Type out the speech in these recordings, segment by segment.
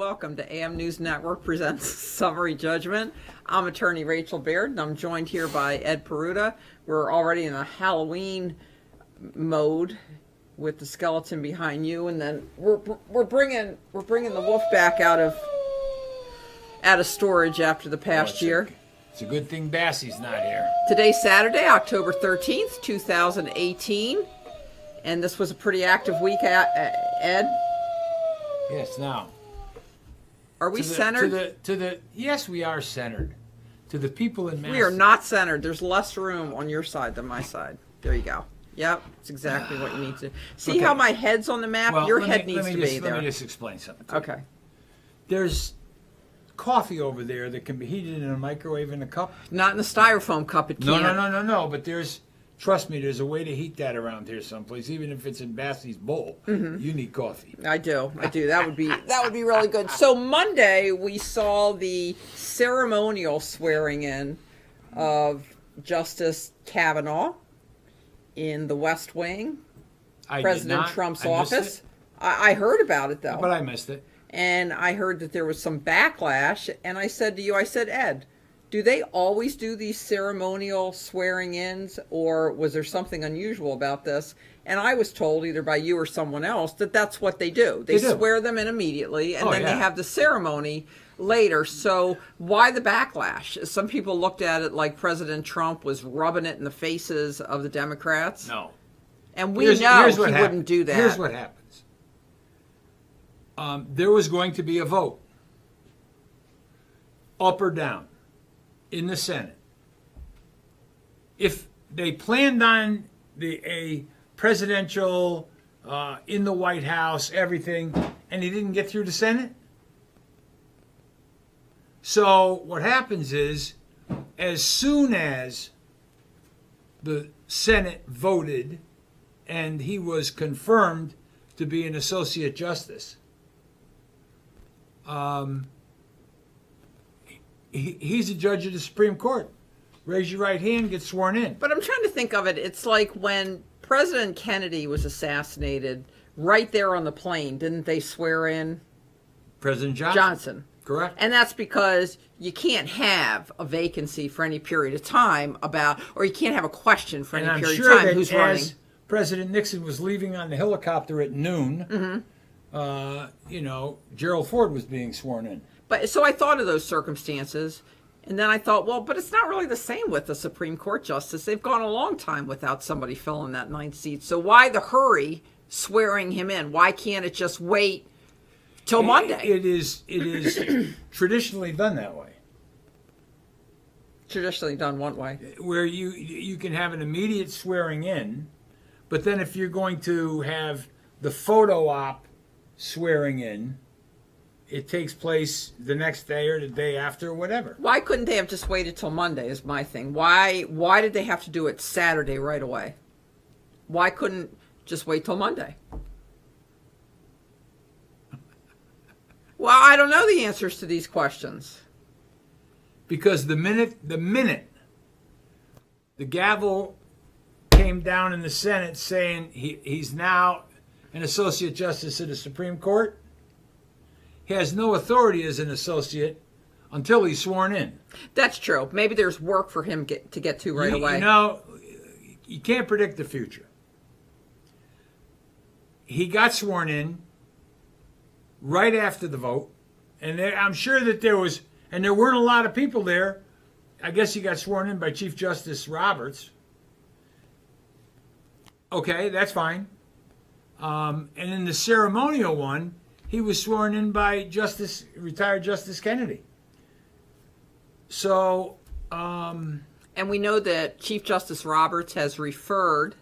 welcome to AM News Network presents Summary Judgment. I'm attorney Rachel Baird, and I'm joined here by Ed Peruta. We're already in a Halloween mode with the skeleton behind you, and then we're bringing the wolf back out of storage after the past year. It's a good thing Bassie's not here. Today's Saturday, October 13th, 2018, and this was a pretty active week, Ed. Yes, now. Are we centered? Yes, we are centered. To the people in Mass. We are not centered. There's less room on your side than my side. There you go. Yep, it's exactly what you need to. See Okay. how my head's on the map? Well, your head needs to be there. Let me just explain something to you. Okay. There's coffee over there that can be heated in a microwave in a cup. Not in the styrofoam cup. It can't. No. But trust me, there's a way to heat that around here someplace. Even if it's in Bassie's bowl, you need coffee. I do. That would be really good. So Monday we saw the ceremonial swearing in of Justice Kavanaugh in the West Wing, President Trump's office. I heard about it though. But I missed it. And I heard that there was some backlash, and I said to you, Ed, do they always do these ceremonial swearing-ins, or was there something unusual about this? And I was told, either by you or someone else, that that's what they do. They swear them in immediately, and then they have the ceremony later. So why the backlash? Some people looked at it like President Trump was rubbing it in the faces of the Democrats. No. And we know he wouldn't do that. Here's what happens. There was going to be a vote, up or down, in the Senate. If they planned on a presidential, in the White House, everything, and he didn't get through the Senate. So what happens is, as soon as the Senate voted and he was confirmed to be an associate justice, he's a judge of the Supreme Court. Raise your right hand, get sworn in. But I'm trying to think of it. It's like when President Kennedy was assassinated, right there on the plane, didn't they swear in President Johnson? Correct. And that's because you can't have a vacancy for any period of time or you can't have a question for any period of time who's running. As President Nixon was leaving on the helicopter at noon, Gerald Ford was being sworn in. But so I thought of those circumstances, and then I thought, well, but it's not really the same with the Supreme Court justice. They've gone a long time without somebody filling that 9th seat. So why the hurry swearing him in? Why can't it just wait till Monday? It is traditionally done that way. Traditionally done one way. Where you can have an immediate swearing in, but then if you're going to have the photo op swearing in, it takes place the next day or the day after or whatever. Why couldn't they have just waited till Monday is my thing. Why did they have to do it Saturday right away? Why couldn't just wait till Monday? Well, I don't know the answers to these questions. Because the minute the gavel came down in the Senate saying he's now an associate justice of the Supreme Court, he has no authority as an associate until he's sworn in. That's true. Maybe there's work for him to get to right away. You can't predict the future. He got sworn in right after the vote, and I'm sure that there weren't a lot of people there. I guess he got sworn in by Chief Justice Roberts. Okay, that's fine. And in the ceremonial one, he was sworn in by retired Justice Kennedy. So, and we know that Chief Justice Roberts has referred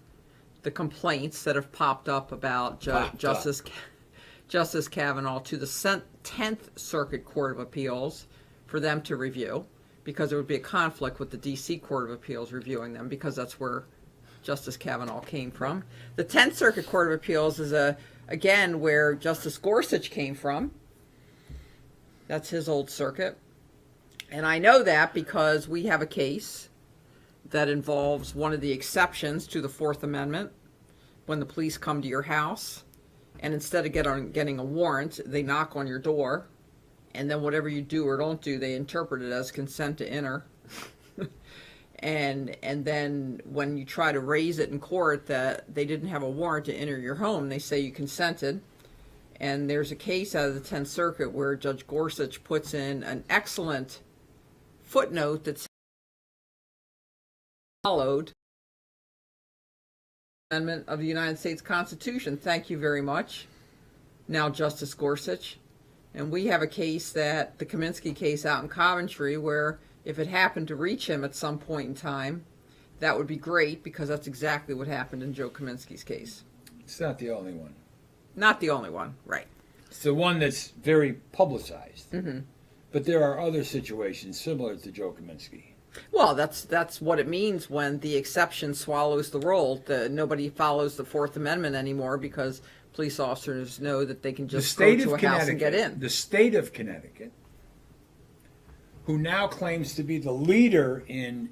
the complaints that have popped up about Justice Kavanaugh to the 10th Circuit Court of Appeals for them to review, because there would be a conflict with the D.C. Court of Appeals reviewing them, because that's where Justice Kavanaugh came from. The 10th Circuit Court of Appeals is again where Justice Gorsuch came from. That's his old circuit. And I know that because we have a case that involves one of the exceptions to the Fourth Amendment, when the police come to your house and instead of getting a warrant, they knock on your door and then whatever you do or don't do, they interpret it as consent to enter. and then when you try to raise it in court that they didn't have a warrant to enter your home, they say you consented. And there's a case out of the 10th Circuit where Judge Gorsuch puts in an excellent footnote that followed the Amendment of the United States Constitution. Thank you very much. Now, Justice Gorsuch. And we have a case that, the Kaminsky case out in Coventry, where if it happened to reach him at some point in time, that would be great, because that's exactly what happened in Joe Kaminsky's case. It's not the only one. Not the only one, right. It's the one that's very publicized. Mm-hmm. But there are other situations similar to Joe Kaminsky. Well, that's what it means when the exception swallows the rule. Nobody follows the Fourth Amendment anymore because police officers know that they can just go to a house and get in. The state of Connecticut, who now claims to be the leader in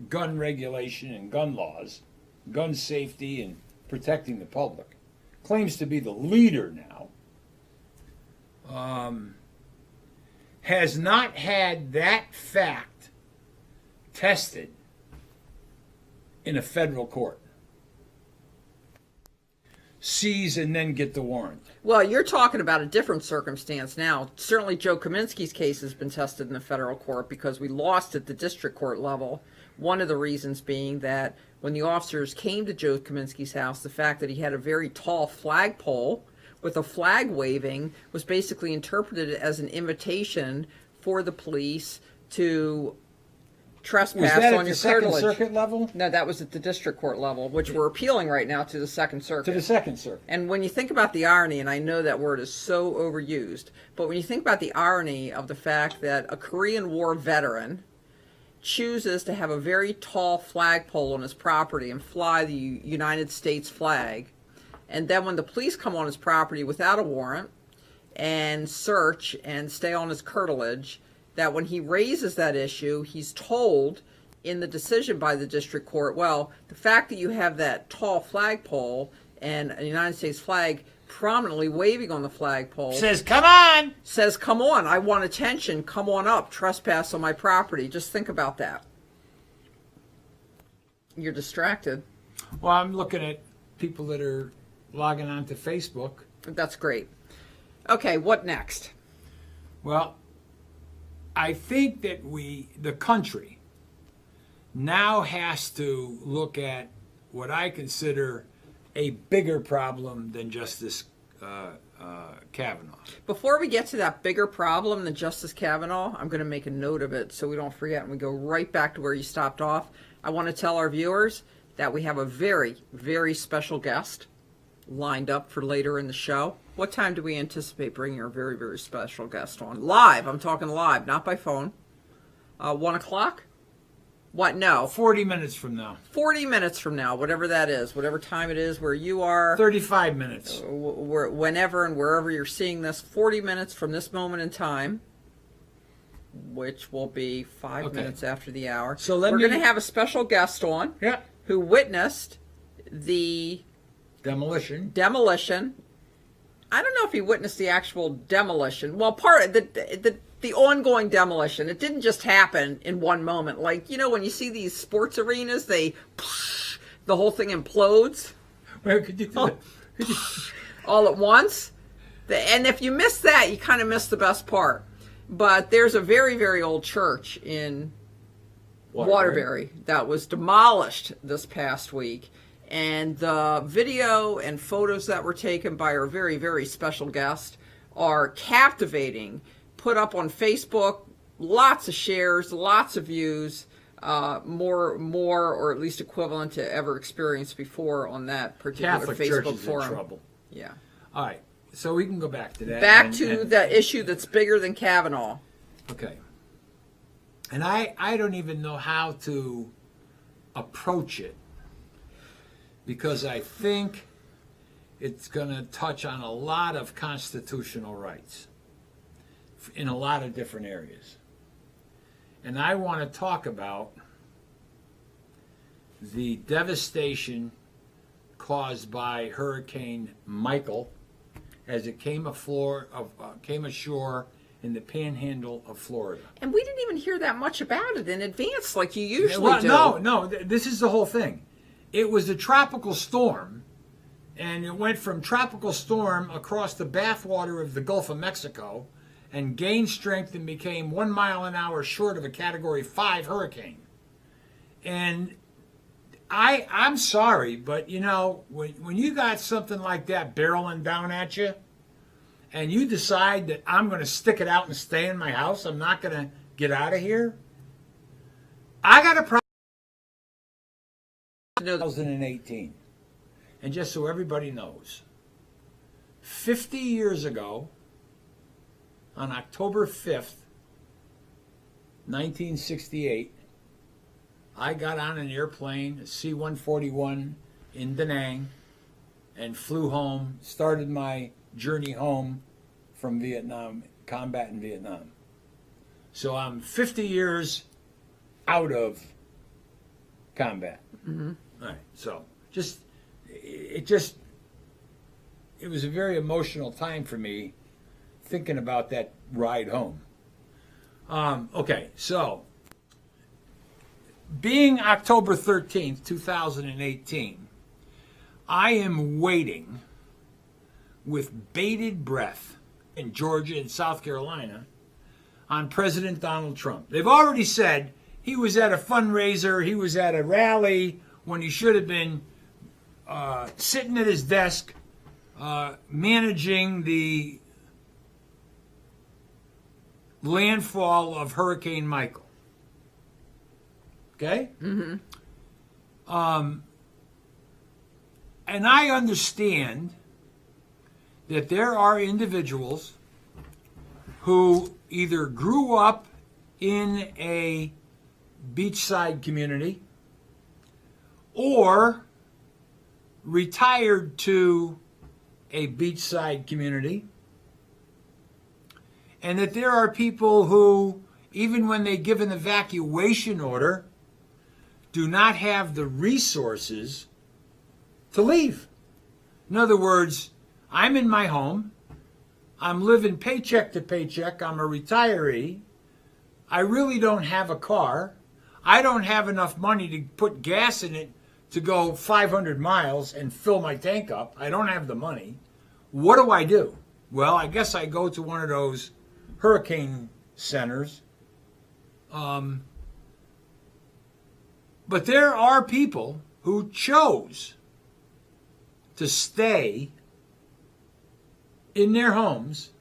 gun regulation and gun laws, gun safety and protecting the public, claims to be the leader now, has not had that fact tested in a federal court. Seize and then get the warrant. Well, you're talking about a different circumstance now. Certainly Joe Kaminsky's case has been tested in the federal court because we lost at the district court level. One of the reasons being that when the officers came to Joe Kaminsky's house, the fact that he had a very tall flagpole with a flag waving was basically interpreted as an invitation for the police to trespass Was that on at your the Second curtilage. Circuit level? No, that was at the district court level, which we're appealing right now to the Second Circuit. To the Second Circuit. And when you think about the irony, and I know that word is so overused, but when you think about the irony of the fact that a Korean War veteran chooses to have a very tall flagpole on his property and fly the United States flag, and then when the police come on his property without a warrant and search and stay on his curtilage, that when he raises that issue, he's told in the decision by the district court, well, the fact that you have that tall flagpole and a United States flag prominently waving on the flagpole Says, come on! says, come on, I want attention, come on up, trespass on my property. Just think about that. You're distracted. Well, I'm looking at people that are logging on to Facebook. That's great. Okay, what next? Well, I think that the country, now has to look at what I consider a bigger problem than Justice Kavanaugh. Before we get to that bigger problem than Justice Kavanaugh, I'm going to make a note of it so we don't forget and we go right back to where you stopped off. I want to tell our viewers that we have a very, very special guest lined up for later in the show. What time do we anticipate bringing our very, very special guest on? Live. I'm talking live, not by phone. 1 o'clock? What? No. 40 minutes from now. 40 minutes from now, whatever that is, whatever time it is where you are. 35 minutes. Whenever and wherever you're seeing this, 40 minutes from this moment in time, which will be 5 minutes after the hour. So we're going to have a special guest on who witnessed the demolition. I don't know if he witnessed the actual demolition. Well, part of the ongoing demolition. It didn't just happen in one moment. Like, you know, when you see these sports arenas, the whole thing implodes. Where could you do that? All at once. And if you miss that, you kind of miss the best part. But there's a very, very old church in Waterbury that was demolished this past week. And the video and photos that were taken by our very, very special guest are captivating. Put up on Facebook, lots of shares, lots of views, more, or at least equivalent to ever experienced before on that particular Catholic Facebook Church is forum. in trouble. Yeah. All right, so we can go back to that. Back to the issue that's bigger than Kavanaugh. Okay. And I don't even know how to approach it, because I think it's going to touch on a lot of constitutional rights in a lot of different areas. And I want to talk about the devastation caused by Hurricane Michael as it came ashore in the panhandle of Florida. And we didn't even hear that much about it in advance like you usually Well, do. no, this is the whole thing. It was a tropical storm, and it went from tropical storm across the bathwater of the Gulf of Mexico and gained strength and became 1 mile an hour short of a Category 5 hurricane. And I'm sorry, but you know, when you got something like that barreling down at you, and you decide that I'm going to stick it out and stay in my house, I'm not going to get out of here, I got a problem. 2018. And just so everybody knows, 50 years ago, on October 5th, 1968, I got on an airplane, a C-141 in Da Nang, and flew home, started my journey home from Vietnam, combat in Vietnam. So I'm 50 years out of combat. Mm-hmm. All right, so it was a very emotional time for me thinking about that ride home. Okay, so being October 13th, 2018, I am waiting with bated breath in Georgia and South Carolina on President Donald Trump. They've already said he was at a fundraiser, he was at a rally when he should have been sitting at his desk managing the landfall of Hurricane Michael. Okay? Mm-hmm. And I understand that there are individuals who either grew up in a beachside community or retired to a beachside community, and that there are people who, even when they give an evacuation order, do not have the resources to leave. In other words, I'm in my home, I'm living paycheck to paycheck, I'm a retiree, I really don't have a car, I don't have enough money to put gas in it to go 500 miles and fill my tank up, I don't have the money. What do? Well, I guess I go to one of those hurricane centers. But there are people who chose to stay in their homes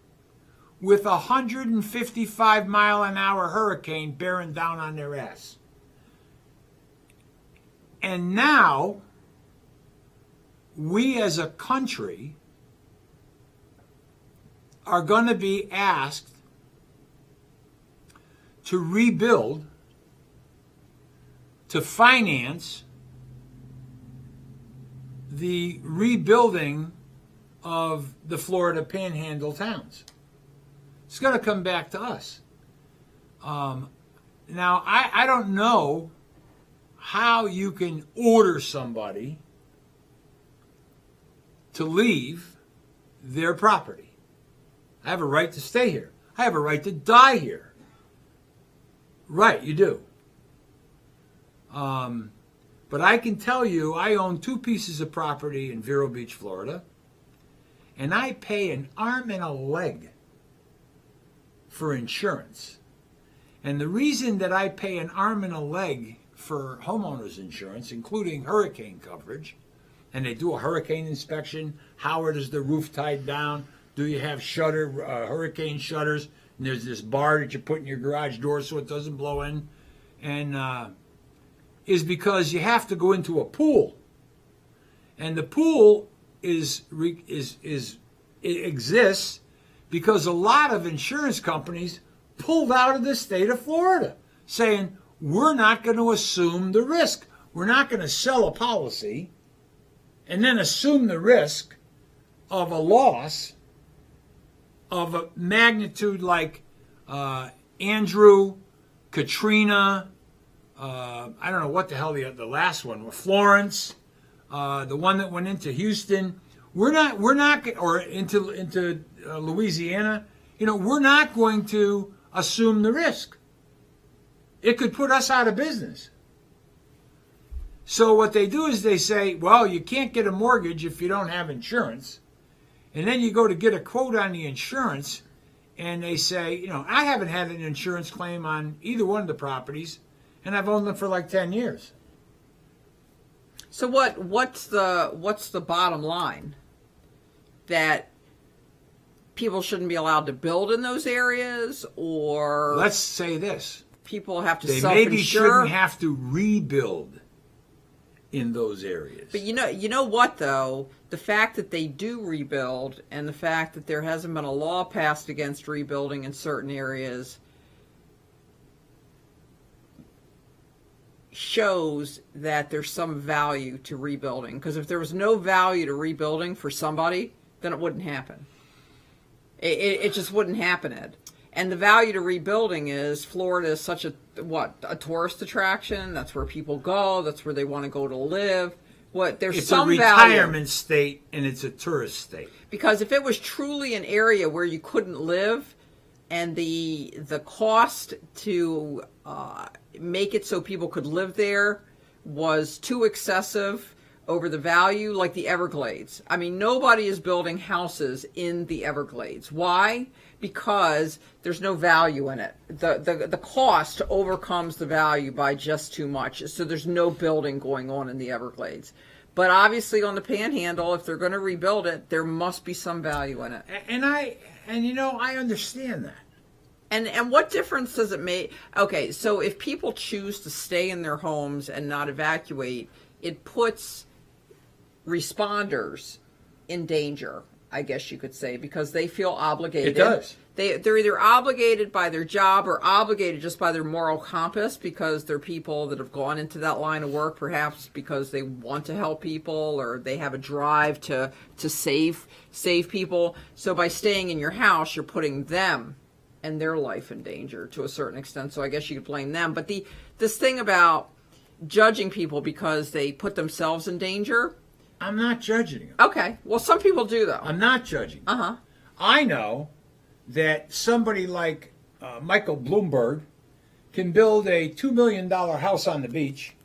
with a 155 mile an hour hurricane bearing down on their ass. And now, we as a country are going to be asked to rebuild, to finance the rebuilding of the Florida Panhandle towns. It's going to come back to us. Now, I don't know how you can order somebody to leave their property. I have a right to stay here. I have a right to die here. Right, you do. But I can tell you, I own 2 pieces of property in Vero Beach, Florida, and I pay an arm and a leg for insurance. And the reason that I pay an arm and a leg for homeowners insurance, including hurricane coverage, and they do a hurricane inspection, how is the roof tied down, do you have hurricane shutters, and there's this bar that you put in your garage door so it doesn't blow in, and is because you have to go into a pool. And the pool it exists because a lot of insurance companies pulled out of the state of Florida, saying, we're not going to assume the risk. We're not going to sell a policy and then assume the risk of a loss of a magnitude like Andrew, Katrina, I don't know what the hell the last one was, Florence, the one that went into Houston. We're not, or into Louisiana. we're not going to assume the risk. It could put us out of business. So what they do is they say, well, you can't get a mortgage if you don't have insurance. And then you go to get a quote on the insurance, and they say, I haven't had an insurance claim on either one of the properties, and I've owned them for like 10 years. So what's the bottom line? That people shouldn't be allowed to build in those areas, or let's say this: people have to they self-insure? maybe shouldn't have to rebuild in those areas. But you know what though? The fact that they do rebuild, and the fact that there hasn't been a law passed against rebuilding in certain areas, shows that there's some value to rebuilding. Because if there was no value to rebuilding for somebody, then it wouldn't happen. It just wouldn't happen, Ed. And the value to rebuilding is Florida is such a tourist attraction. That's where people go. That's where they want to go to live. There's some value. It's a retirement state and it's a tourist state. Because if it was truly an area where you couldn't live, and the cost to make it so people could live there was too excessive over the value, like the Everglades. I mean, nobody is building houses in the Everglades. Why? Because there's no value in it. The cost overcomes the value by just too much. So there's no building going on in the Everglades. But obviously on the Panhandle, if they're going to rebuild it, there must be some value in it. And I understand that. And what difference does it make? Okay, so if people choose to stay in their homes and not evacuate, it puts responders in danger, I guess you could say, because they feel obligated. It does. They're either obligated by their job or obligated just by their moral compass, because they're people that have gone into that line of work, perhaps because they want to help people or they have a drive to save people. So by staying in your house, you're putting them and their life in danger to a certain extent. So I guess you could blame them. But this thing about judging people because they put themselves in danger, I'm not judging them. okay. Well, some people do, though. I'm not judging them. Uh-huh. I know that somebody like Michael Bloomberg can build a $2 million house on the beach.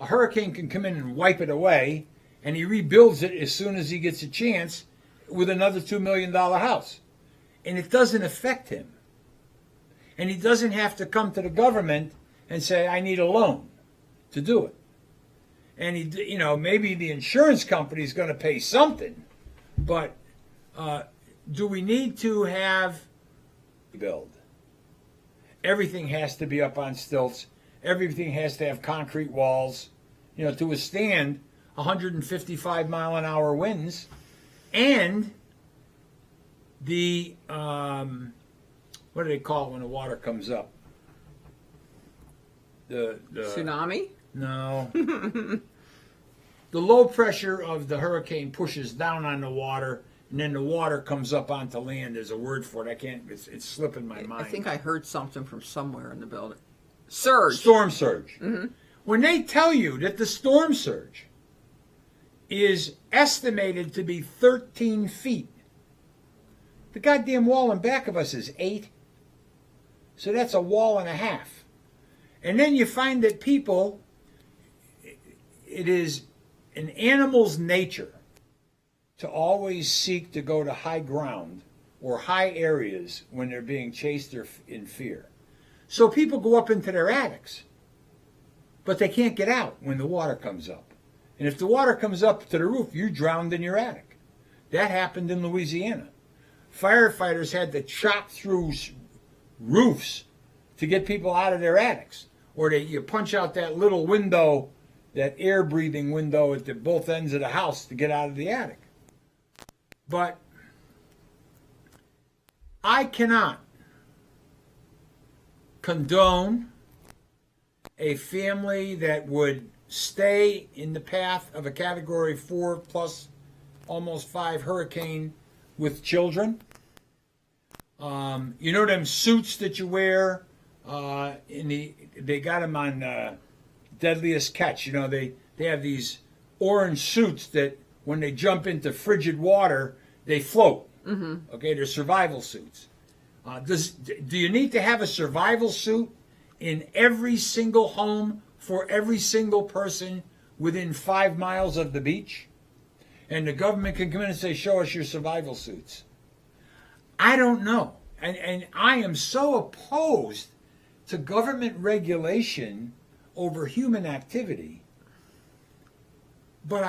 A hurricane can come in and wipe it away, and he rebuilds it as soon as he gets a chance with another $2 million house. And it doesn't affect him. And he doesn't have to come to the government and say, I need a loan to do it. And maybe the insurance company is going to pay something, but do we need to have build? Everything has to be up on stilts. Everything has to have concrete walls, to withstand 155 mile an hour winds, and the what do they call it when the water comes up? The Tsunami? No. The low pressure of the hurricane pushes down on the water, and then the water comes up onto land. There's a word for it. It's slipping my mind. I think I heard something from somewhere in the building. Surge. Storm surge. Mm-hmm. When they tell you that the storm surge is estimated to be 13 feet, the goddamn wall in back of us is 8. So that's a wall and a half. And then you find that people, it is an animal's nature to always seek to go to high ground or high areas when they're being chased or in fear. So people go up into their attics, but they can't get out when the water comes up. And if the water comes up to the roof, you're drowned in your attic. That happened in Louisiana. Firefighters had to chop through roofs to get people out of their attics. Or you punch out that little window, that air-breathing window at both ends of the house to get out of the attic. But I cannot condone a family that would stay in the path of a Category 4 plus almost 5 hurricane with children. Them suits that you wear, they got them on Deadliest Catch. They have these orange suits that when they jump into frigid water, they float. Mm-hmm. Okay, they're survival suits. Do you need to have a survival suit in every single home for every single person within 5 miles of the beach? And the government can come in and say, show us your survival suits. I don't know. And I am so opposed to government regulation over human activity. But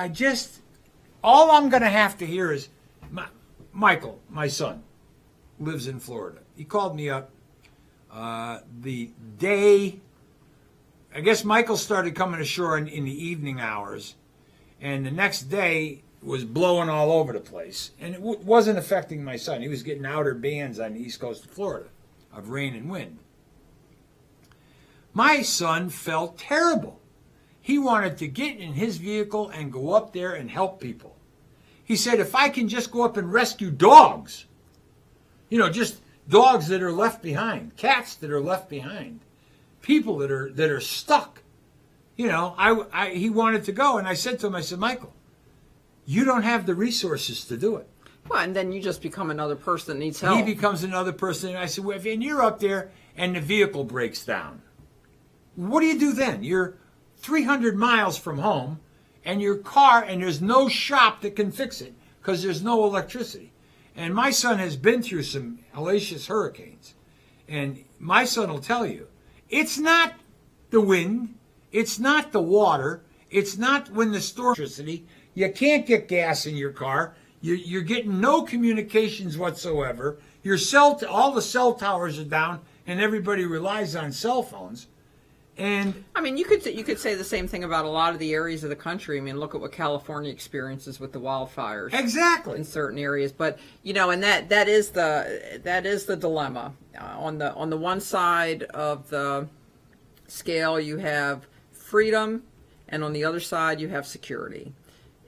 all I'm going to have to hear is, Michael, my son, lives in Florida. He called me up the day, I guess Michael started coming ashore in the evening hours, and the next day was blowing all over the place. And it wasn't affecting my son. He was getting outer bands on the east coast of Florida of rain and wind. My son felt terrible. He wanted to get in his vehicle and go up there and help people. He said, if I can just go up and rescue dogs, just dogs that are left behind, cats that are left behind, people that are stuck. He wanted to go, and I said to him, Michael, you don't have the resources to do it. Well, and then you just become another person that needs help. He becomes another person, and I said, well, and you're up there and the vehicle breaks down, what do you do then? You're 300 miles from home, and your car, and there's no shop that can fix it because there's no electricity. And my son has been through some hellacious hurricanes. And my son will tell you, it's not the wind, it's not the water, it's not when the storm electricity. You can't get gas in your car. You're getting no communications whatsoever. All the cell towers are down, and everybody relies on cell phones. And I mean, you could say the same thing about a lot of the areas of the country. I mean, look at what California experiences with the wildfires. Exactly. In certain areas, but and that is the dilemma. On the one side of the scale, you have freedom, and on the other side, you have security.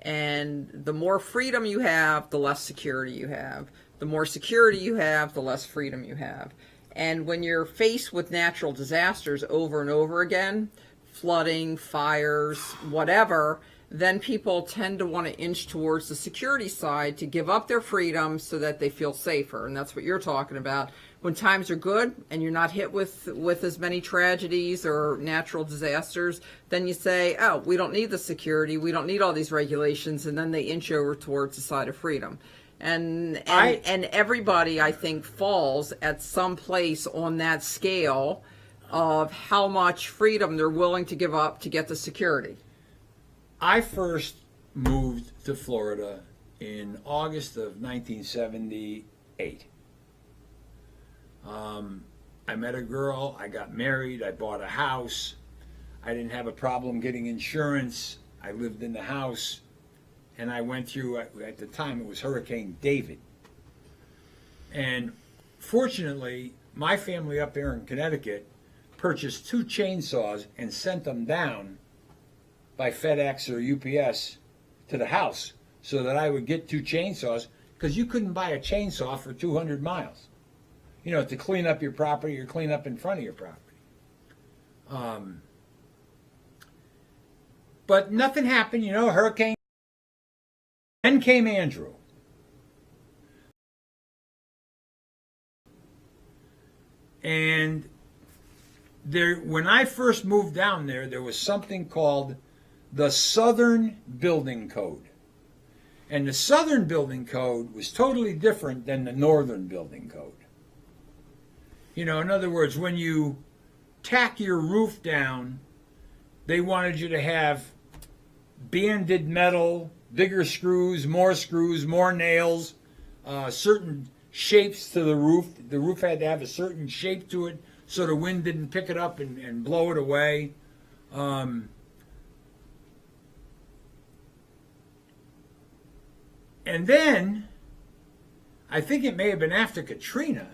And the more freedom you have, the less security you have. The more security you have, the less freedom you have. And when you're faced with natural disasters over and over again, flooding, fires, whatever, then people tend to want to inch towards the security side to give up their freedom so that they feel safer. And that's what you're talking about. When times are good and you're not hit with as many tragedies or natural disasters, then you say, oh, we don't need the security, we don't need all these regulations, and then they inch over towards the side of freedom. And everybody, I think, falls at some place on that scale of how much freedom they're willing to give up to get the security. I first moved to Florida in August of 1978. I met a girl, I got married, I bought a house. I didn't have a problem getting insurance. I lived in the house. And I went through, at the time, it was Hurricane David. And fortunately, my family up here in Connecticut purchased 2 chainsaws and sent them down by FedEx or UPS to the house so that I would get 2 chainsaws, because you couldn't buy a chainsaw for 200 miles, to clean up your property or clean up in front of your property. But nothing happened, hurricane. Then came Andrew. And when I first moved down there was something called the Southern Building Code. And the Southern Building Code was totally different than the Northern Building Code. In other words, when you tack your roof down, they wanted you to have banded metal, bigger screws, more nails, certain shapes to the roof. The roof had to have a certain shape to it so the wind didn't pick it up and blow it away. And then, I think it may have been after Katrina,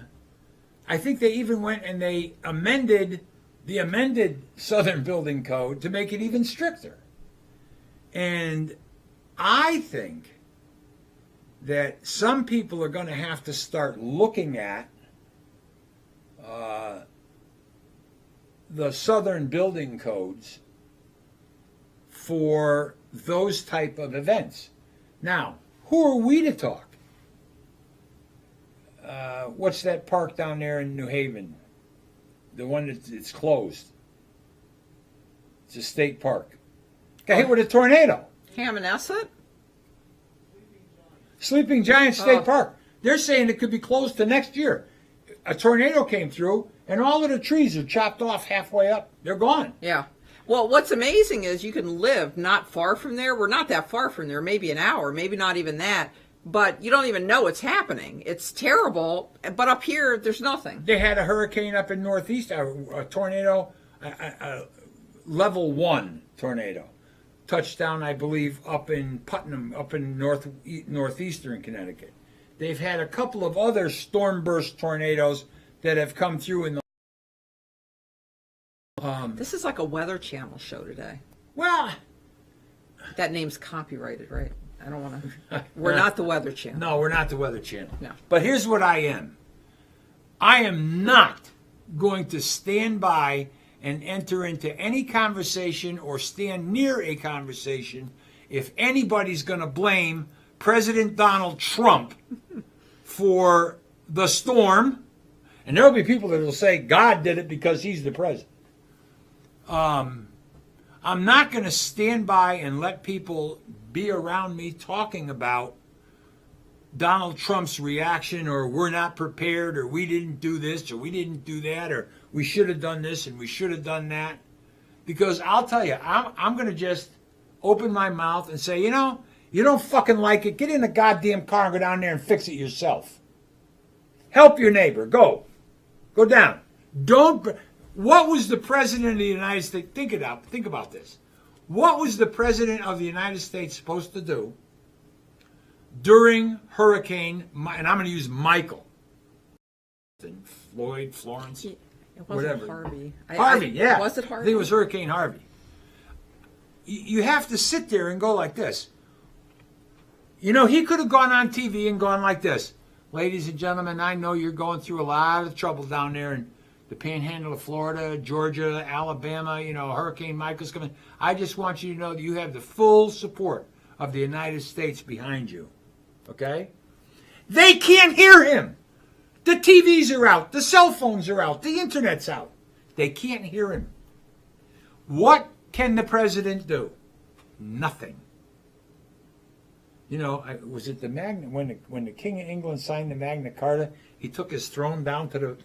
I think they even went and they amended the amended Southern Building Code to make it even stricter. And I think that some people are going to have to start looking at the Southern Building Codes for those type of events. Now, who are we to talk? what's that park down there in New Haven? The one that's closed. It's a state park. Got hit with a tornado. Hammonasset? Sleeping Giant State Park. They're saying it could be closed to next year. A tornado came through, and all of the trees are chopped off halfway up. They're gone. Yeah. Well, what's amazing is you can live not far from there. We're not that far from there, maybe an hour, maybe not even that. But you don't even know it's happening. It's terrible. But up here, there's nothing. They had a hurricane up in Northeast, a tornado, a level 1 tornado. Touchdown, I believe, up in Putnam, up in northeastern Connecticut. They've had a couple of other storm burst tornadoes that have come through in the... This is like a Weather Channel show today. Well... That name's copyrighted, right? I don't want to... We're not the Weather Channel. No, we're not the Weather Channel. No. But here's what I am. I am not going to stand by and enter into any conversation or stand near a conversation if anybody's going to blame President Donald Trump for the storm. And there will be people that will say God did it because he's the president. I'm not going to stand by and let people be around me talking about Donald Trump's reaction, or we're not prepared, or we didn't do this, or we didn't do that, or we should have done this and we should have done that. Because I'll tell you, I'm going to just open my mouth and say, you know, you don't fucking like it, get in the goddamn car and go down there and fix it yourself. Help your neighbor. Go down. What was the president of the United States, think about this. What was the president of the United States supposed to do during Hurricane, and I'm going to use Michael, Floyd, Florence, It wasn't whatever. Harvey. Yeah. Was it Harvey? I think it was Hurricane Harvey. You have to sit there and go like this. You know, he could have gone on TV and gone like this. Ladies and gentlemen, I know you're going through a lot of trouble down there in the panhandle of Florida, Georgia, Alabama, you know, Hurricane Michael's coming. I just want you to know that you have the full support of the United States behind you. Okay? They can't hear him. The TVs are out. The cell phones are out. The internet's out. They can't hear him. What can the president do? Nothing. You know, was it the Magna when the King of England signed the Magna Carta? He took his throne down to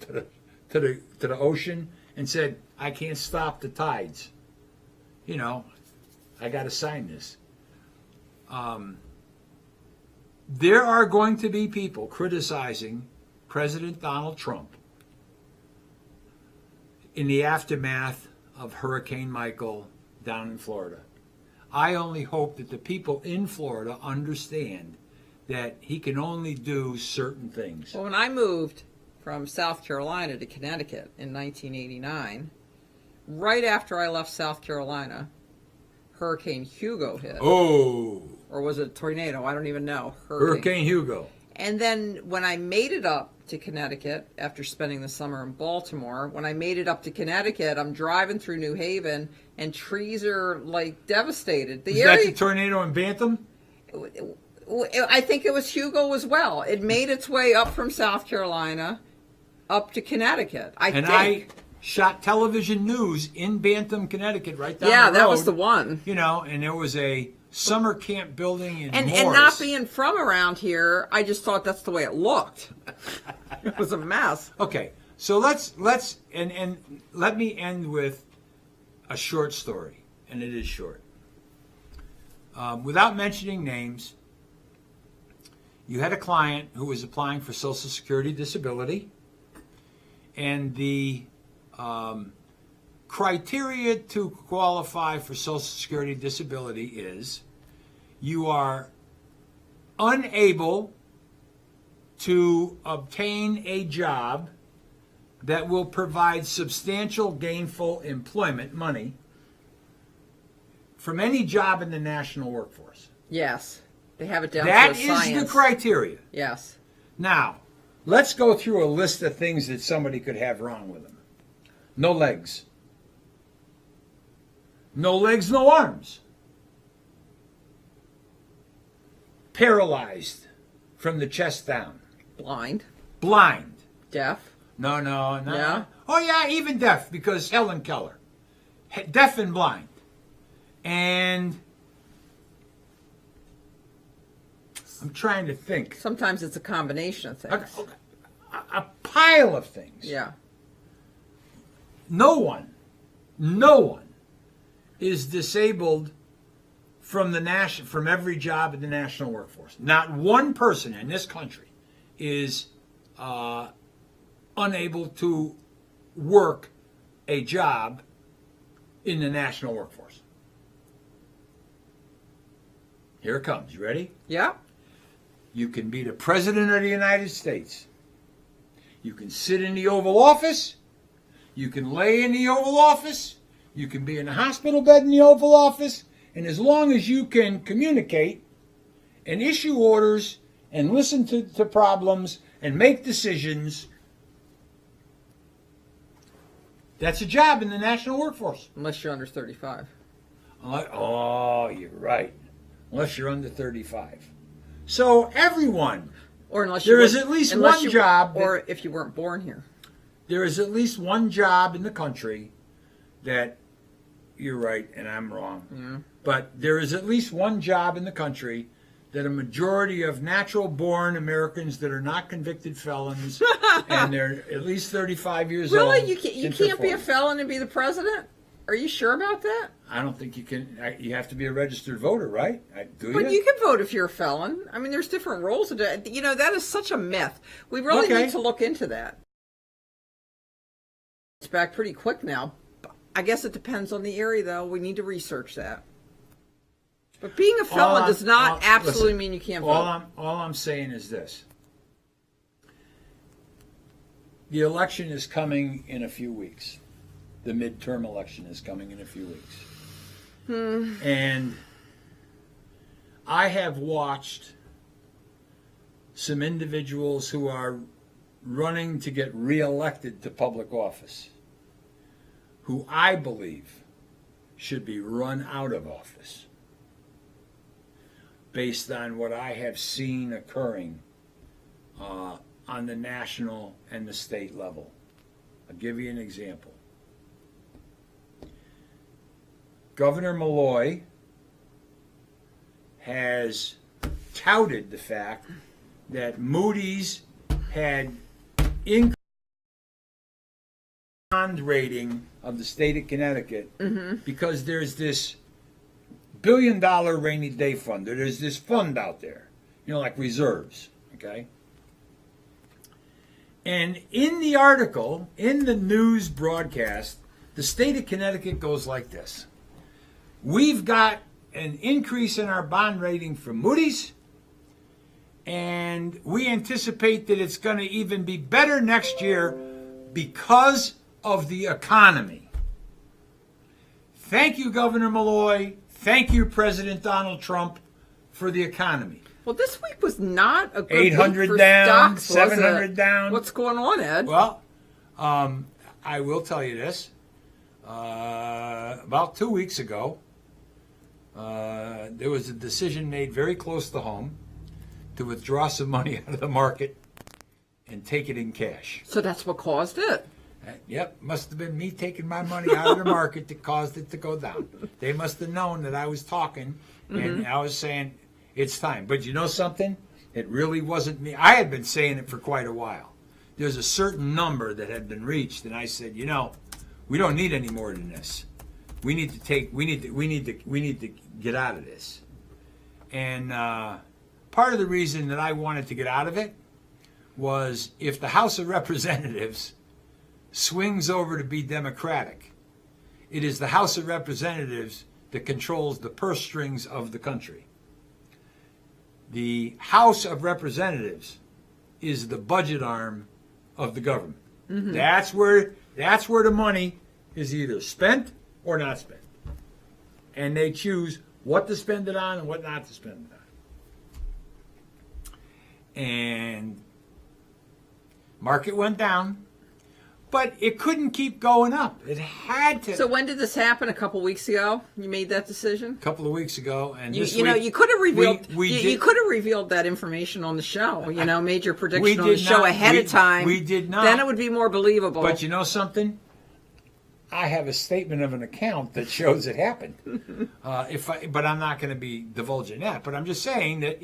the ocean and said, "I can't stop the tides. You know, I got to sign this." There are going to be people criticizing President Donald Trump in the aftermath of Hurricane Michael down in Florida. I only hope that the people in Florida understand that he can only do certain things. Well, when I moved from South Carolina to Connecticut in 1989, right after I left South Carolina, Hurricane Hugo hit. Oh. Or was it a tornado? I don't even know. Hurricane Hugo. And then when I made it up to Connecticut, after spending the summer in Baltimore, when I made it up to Connecticut, I'm driving through New Haven, and trees are, like, devastated. Is that the tornado in Bantam? I think it was Hugo as well. It made its way up from South Carolina up to Connecticut, I think. I shot television news in Bantam, Connecticut, right down the road. Yeah, that was the one. You know, and there was a summer camp building in And Morris. not being from around here, I just thought that's the way it looked. It was a mess. Okay, so let's let me end with a short story, and it is short. Without mentioning names, you had a client who was applying for Social Security disability, and the criteria to qualify for Social Security disability is you are unable to obtain a job that will provide substantial gainful employment money from any job in the national workforce. Yes. They have it down That to a is science. the criteria. Yes. Now, let's go through a list of things that somebody could have wrong with them. No legs. No legs, no arms. Paralyzed from the chest down. Blind. blind. Deaf. No. Yeah. Oh, yeah, even deaf, because Helen Keller. Deaf and blind. And I'm trying to think. Sometimes it's a combination of things. A pile of things. Yeah. No one is disabled from every job in the national workforce. Not one person in this country is unable to work a job in the national workforce. Here it comes. You ready? Yeah. You can be the President of the United States. You can sit in the Oval Office. You can lay in the Oval Office. You can be in a hospital bed in the Oval Office. And as long as you can communicate and issue orders and listen to problems and make decisions, that's a job in the national workforce. Unless you're under 35. Oh, you're right. Unless you're under 35. So everyone, Or unless there is at least one job. Or if you weren't born here. There is at least one job in the country that, you're right and I'm wrong, Yeah. but there is at least one job in the country that a majority of natural-born Americans that are not convicted felons and they're at least 35 years old. Really? You can't be a felon and be the president? Are you sure about that? I don't think you can. You have to be a registered voter, right? Do But you can vote if you're a felon. I mean, there's different rules. You know, that is such a myth. We really need to look into that. It's back pretty quick now. I guess it depends on the area, though. We need to research that. But being a felon does not absolutely mean you can't vote. All I'm saying is this. The election is coming in a few weeks. The midterm election is coming in a few weeks. And I have watched some individuals who are running to get reelected to public office, who I believe should be run out of office based on what I have seen occurring on the national and the state level. I'll give you an example. Governor Malloy has touted the fact that Moody's had increased the bond rating of the state of Connecticut because there's this $1 billion rainy day fund. There's this fund out there, like reserves, okay? And in the article, in the news broadcast, the state of Connecticut goes like this. We've got an increase in our bond rating from Moody's, and we anticipate that it's going to even be better next year because of the economy. Thank you, Governor Malloy. Thank you, President Donald Trump, for the economy. Well, this week was not a good 800 week for down, stocks, 700 down. What's going on, Ed? Well, I will tell you this. About 2 weeks ago, there was a decision made very close to home to withdraw some money out of the market and take it in cash. So that's what caused it. Yep, must have been me taking my money out of the market that caused it to go down. They must have known that I was talking and I was saying it's time. But you know something? It really wasn't me. I had been saying it for quite a while. There's a certain number that had been reached, and I said, we don't need any more than this. We need to get out of this. And part of the reason that I wanted to get out of it was if the House of Representatives swings over to be Democratic, it is the House of Representatives that controls the purse strings of the country. The House of Representatives is the budget arm of the government. That's where the money is either spent or not spent. And they choose what to spend it on and what not to spend it on. And market went down. But it couldn't keep going up. It had to. So when did this happen? A couple weeks ago, you made that decision. A couple of weeks ago, and You, this you know, week, you could have revealed. You did- could have revealed that information on the show. You know, made your we prediction on the did show not- ahead we- of time. we did not. Then it would be more believable. But you know something? I have a statement of an account that shows it happened. But I'm not going to be divulging that. But I'm just saying that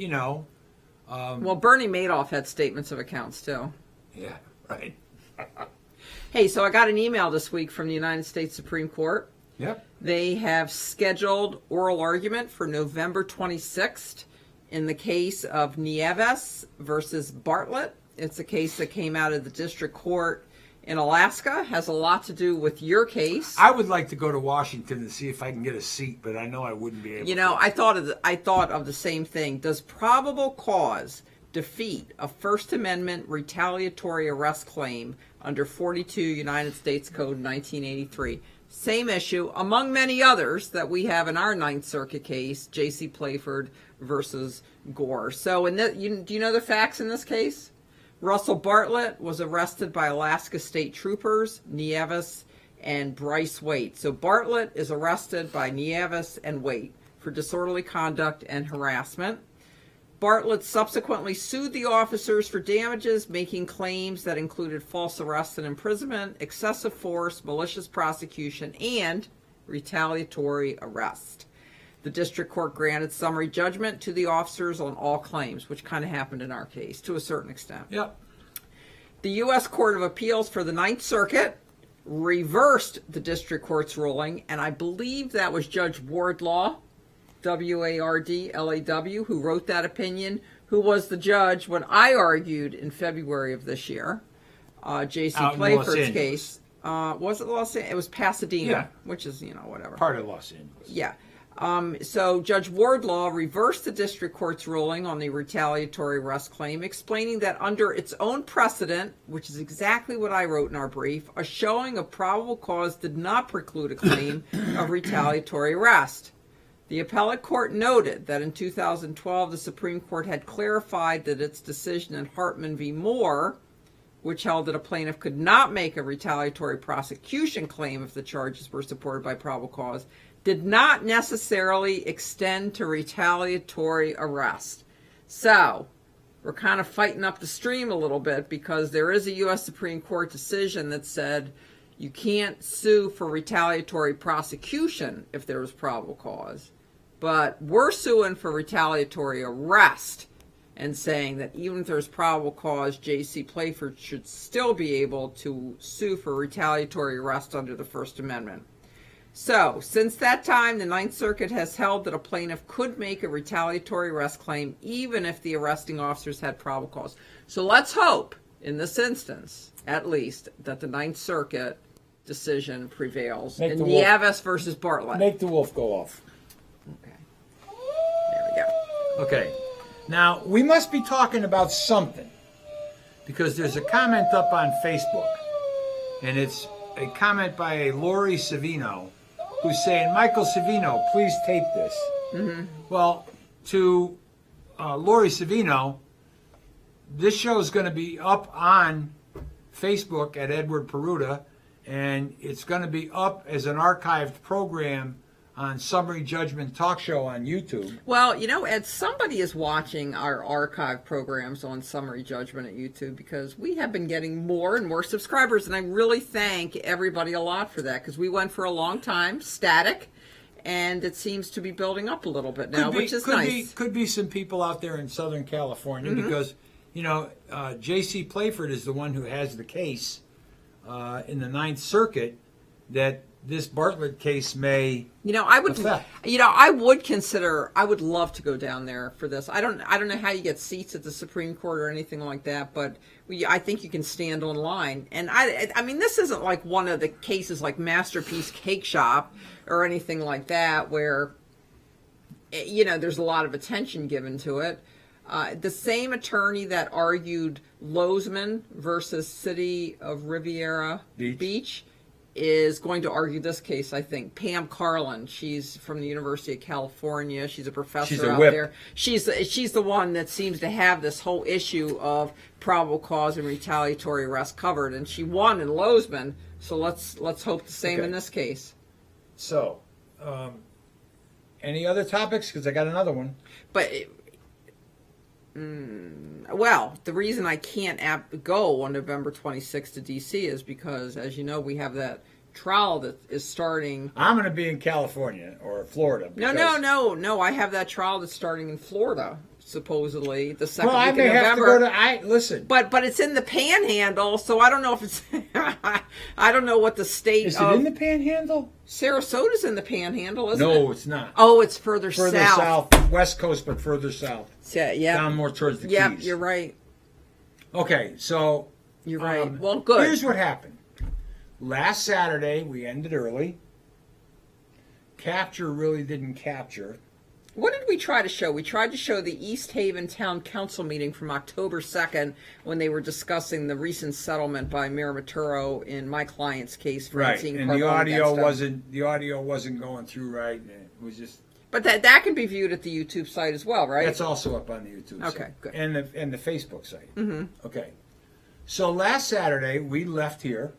well, Bernie Madoff had statements of accounts too. Yeah, right. Hey, so I got an email this week from the United States Supreme Court. Yep. They have scheduled oral argument for November 26th in the case of Nieves versus Bartlett. It's a case that came out of the district court in Alaska. Has a lot to do with your case. I would like to go to Washington and see if I can get a seat, but I know I wouldn't be able. You know, I thought of the same thing. Does probable cause defeat a First Amendment retaliatory arrest claim under 42 United States Code 1983? Same issue, among many others that we have in our Ninth Circuit case, J.C. Playford versus Gore. So, do you know the facts in this case? Russell Bartlett was arrested by Alaska State Troopers, Nieves and Bryce Waite. So Bartlett is arrested by Nieves and Waite for disorderly conduct and harassment. Bartlett subsequently sued the officers for damages, making claims that included false arrest and imprisonment, excessive force, malicious prosecution, and retaliatory arrest. The district court granted summary judgment to the officers on all claims, which kind of happened in our case to a certain extent. Yep. The U.S. Court of Appeals for the Ninth Circuit reversed the district court's ruling, and I believe that was Judge Wardlaw, W-A-R-D-L-A-W, who wrote that opinion, who was the judge when I argued in February of this year, J.C. Out in Playford's Los Angeles. case. Was it Los Angeles? It was Pasadena, Yeah. which is, whatever. Part of Los Angeles. Yeah. So Judge Wardlaw reversed the district court's ruling on the retaliatory arrest claim, explaining that under its own precedent, which is exactly what I wrote in our brief, a showing of probable cause did not preclude a claim of retaliatory arrest. The appellate court noted that in 2012, the Supreme Court had clarified that its decision in Hartman v. Moore, which held that a plaintiff could not make a retaliatory prosecution claim if the charges were supported by probable cause, did not necessarily extend to retaliatory arrest. So, we're kind of fighting up the stream a little bit because there is a U.S. Supreme Court decision that said you can't sue for retaliatory prosecution if there was probable cause. But we're suing for retaliatory arrest and saying that even if there's probable cause, J.C. Playford should still be able to sue for retaliatory arrest under the First Amendment. So, since that time, the Ninth Circuit has held that a plaintiff could make a retaliatory arrest claim even if the arresting officers had probable cause. So let's hope, in this instance, at least, that the Ninth Circuit decision prevails in Nieves versus Bartlett. Make the wolf go off. Okay. There we go. Okay. Now, we must be talking about something because there's a comment up on Facebook, and it's a comment by a Lori Savino who's saying, Michael Savino, please tape this. Mm-hmm. Well, to Lori Savino, this show is going to be up on Facebook at Edward Peruta, and it's going to be up as an archived program on Summary Judgment Talk Show on YouTube. Well, Ed, somebody is watching our archive programs on Summary Judgment at YouTube because we have been getting more and more subscribers, and I really thank everybody a lot for that because we went for a long time static, and it seems to be building up a little bit now, which is nice. Could be some people out there in Southern California because, J.C. Playford is the one who has the case in the Ninth Circuit that this Bartlett case may I would affect. I would love to go down there for this. I don't know how you get seats at the Supreme Court or anything like that, but I think you can stand online. And I mean this isn't like one of the cases like Masterpiece Cake Shop or anything like that where there's a lot of attention given to it. The same attorney that argued Lozman versus City of Riviera Beach is going to argue this case, I think. Pam Carlin, she's from the University of California. She's a professor She's a out whip. there. She's the one that seems to have this whole issue of probable cause and retaliatory arrest covered, and she won in Lozman. So let's hope the same in this case. So, any other topics? Because I got another one. But well, the reason I can't go on November 26th to D.C. is because, as you know, we have that trial that is starting. I'm going to be in California or Florida. No. I have that trial that's starting in Florida, supposedly the second Well, I week may of have November. to go to. Listen. But it's in the Panhandle, so I don't know if it's. I don't know what the state Is it of in the Panhandle? Saratoga's in the Panhandle, isn't it? No, it's not. Oh, it's further Further south, West Coast, but further south. Yeah. Down more towards the Yep, Keys. you're right. Okay, so You're right. Well, good. Here's what happened. Last Saturday, we ended early. Capture really didn't capture. What did we try to show? We tried to show the East Haven Town Council meeting from October 2nd when they were discussing the recent settlement by Mayor Maturo in my client's case. Right, Francine and the Carbone audio wasn't going through right. It was just. But that can be viewed at the YouTube site as well, right? That's also up on the YouTube site. Okay, good. And the Facebook site. Mm-hmm. Okay. So last Saturday, we left here,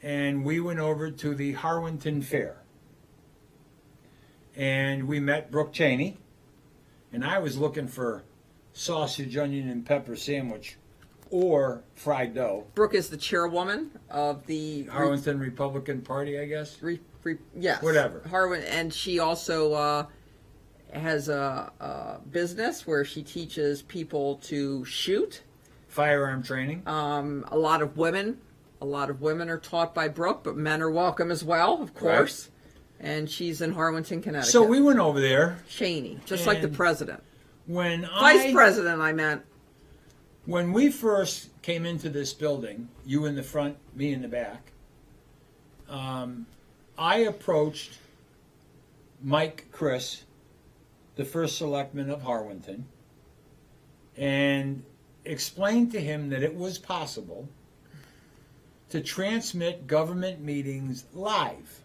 and we went over to the Harwinton Fair. And we met Brooke Cheney, and I was looking for sausage, onion, and pepper sandwich or fried dough. Brooke is the chairwoman of the Harwinton Republican Party, I guess. Yes. Whatever. Harwin, and she also has a business where she teaches people to shoot. Firearm training. A lot of women are taught by Brooke, but men are welcome as well, of course. Right. And she's in Harwinton, Connecticut. So we went over there. Cheney, just like the president. Vice president, I meant. When we first came into this building, you in the front, me in the back, I approached Mike Chris, the first selectman of Harwinton, and explained to him that it was possible to transmit government meetings live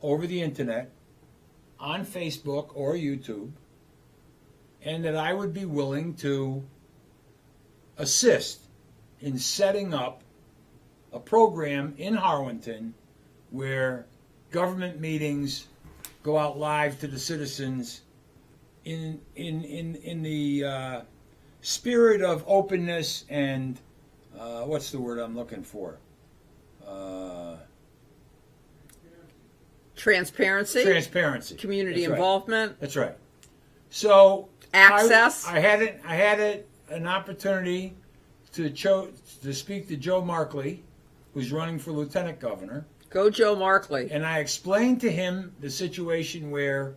over the internet, on Facebook or YouTube, and that I would be willing to assist in setting up a program in Harwinton where government meetings go out live to the citizens in the spirit of openness and what's the word I'm looking for? Transparency. Community That's involvement. Right. That's right. So access. I had an opportunity to speak to Joe Markley, who's running for lieutenant governor. Go Joe Markley. And I explained to him the situation where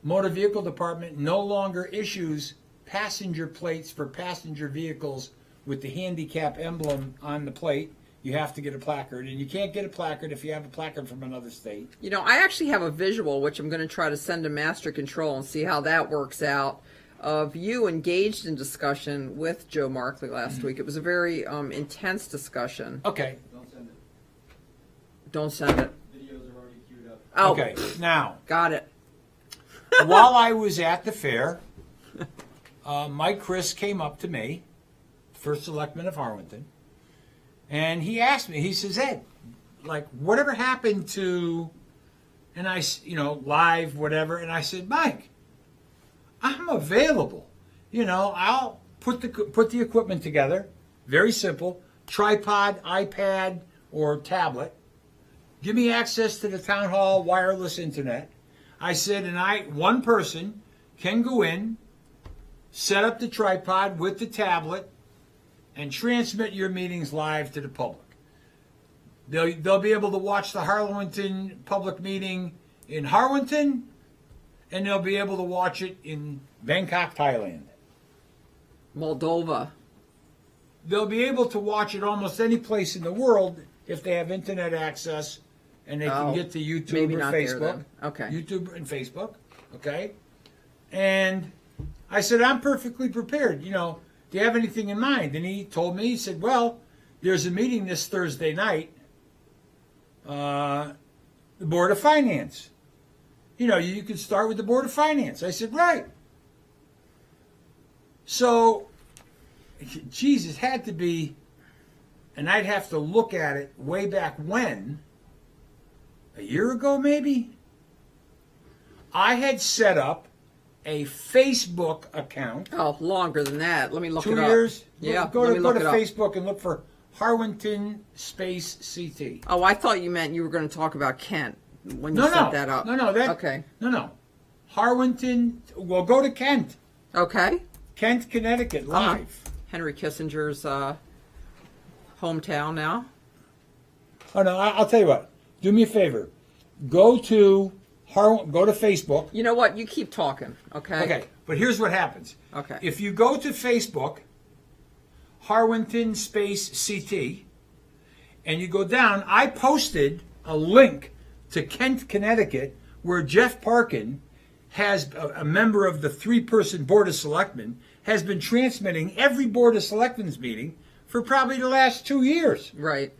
motor vehicle department no longer issues passenger plates for passenger vehicles with the handicap emblem on the plate. You have to get a placard, and you can't get a placard if you have a placard from another state. You know, I actually have a visual, which I'm going to try to send to Master Control and see how that works out, of you engaged in discussion with Joe Markley last week. It was a very intense discussion. Okay. Don't send it. Videos are already queued up. Oh. Okay, now. Got it. While I was at the fair, Mike Chris came up to me, first selectman of Harwinton, and he asked me, he says, Ed, like, whatever happened to, and I, live, whatever, and I said, Mike, I'm available. I'll put the equipment together, very simple, tripod, iPad, or tablet. Give me access to the town hall wireless internet. I said, and one person can go in, set up the tripod with the tablet, and transmit your meetings live to the public. They'll be able to watch the Harwinton public meeting in Harwinton, and they'll be able to watch it in Bangkok, Thailand. Moldova. They'll be able to watch it almost any place in the world if they have internet access and they can get to YouTube or Facebook. Okay. YouTube and Facebook. Okay. And I said, I'm perfectly prepared. Do you have anything in mind? And he told me, he said, well, there's a meeting this Thursday night the Board of Finance. You could start with the Board of Finance. I said, right. So, geez, it had to be, and I'd have to look at it way back when, a year ago maybe, I had set up a Facebook account. Oh, longer than that. Let me look it 2 up. years. Yeah, Go let to me look it up. Facebook and look for Harwinton space CT. Oh, I thought you meant you were going to talk about Kent when you No, set no, that up. no. Okay. No. Harwinton. Well, go to Kent. Okay. Kent, Connecticut, live. Henry Kissinger's hometown now. Oh no, I'll tell you what. Do me a favor. Go to Facebook. You know what? You keep talking, okay? Okay, but here's what happens. Okay. If you go to Facebook, Harwinton space CT, and you go down, I posted a link to Kent, Connecticut, where Jeff Parkin has a member of the 3-person Board of Selectmen, has been transmitting every Board of Selectmen's meeting for probably the last 2 years. Right.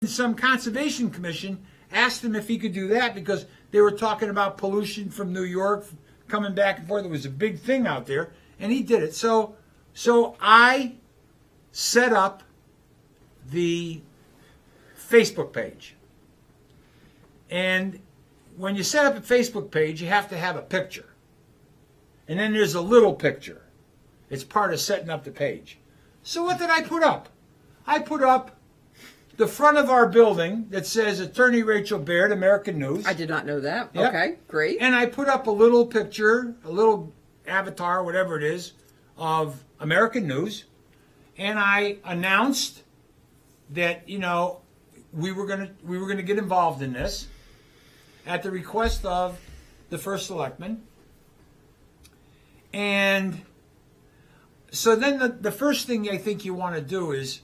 Some conservation commission asked him if he could do that because they were talking about pollution from New York coming back and forth. It was a big thing out there, and he did it. So I set up the Facebook page. And when you set up a Facebook page, you have to have a picture. And then there's a little picture. It's part of setting up the page. So what did I put up? I put up the front of our building that says Attorney Rachel Baird, American News. I did not know that. Yep. Okay, great. And I put up a little picture, a little avatar, whatever it is, of American News. And I announced that, we were gonna get involved in this at the request of the first selectman. And so then the first thing I think you want to do is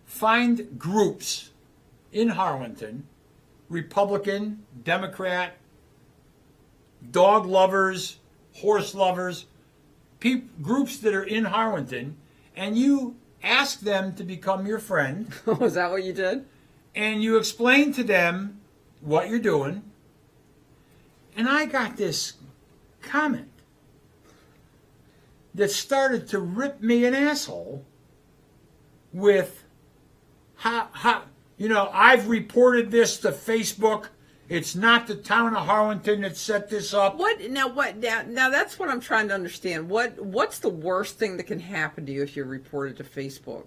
find groups in Harwinton, Republican, Democrat, dog lovers, horse lovers, groups that are in Harwinton, and you ask them to become your friend. Was that what you did? And you explain to them what you're doing. And I got this comment that started to rip me an asshole with I've reported this to Facebook. It's not the town of Harwinton that set this up. Now that's what I'm trying to understand. What's the worst thing that can happen to you if you're reported to Facebook?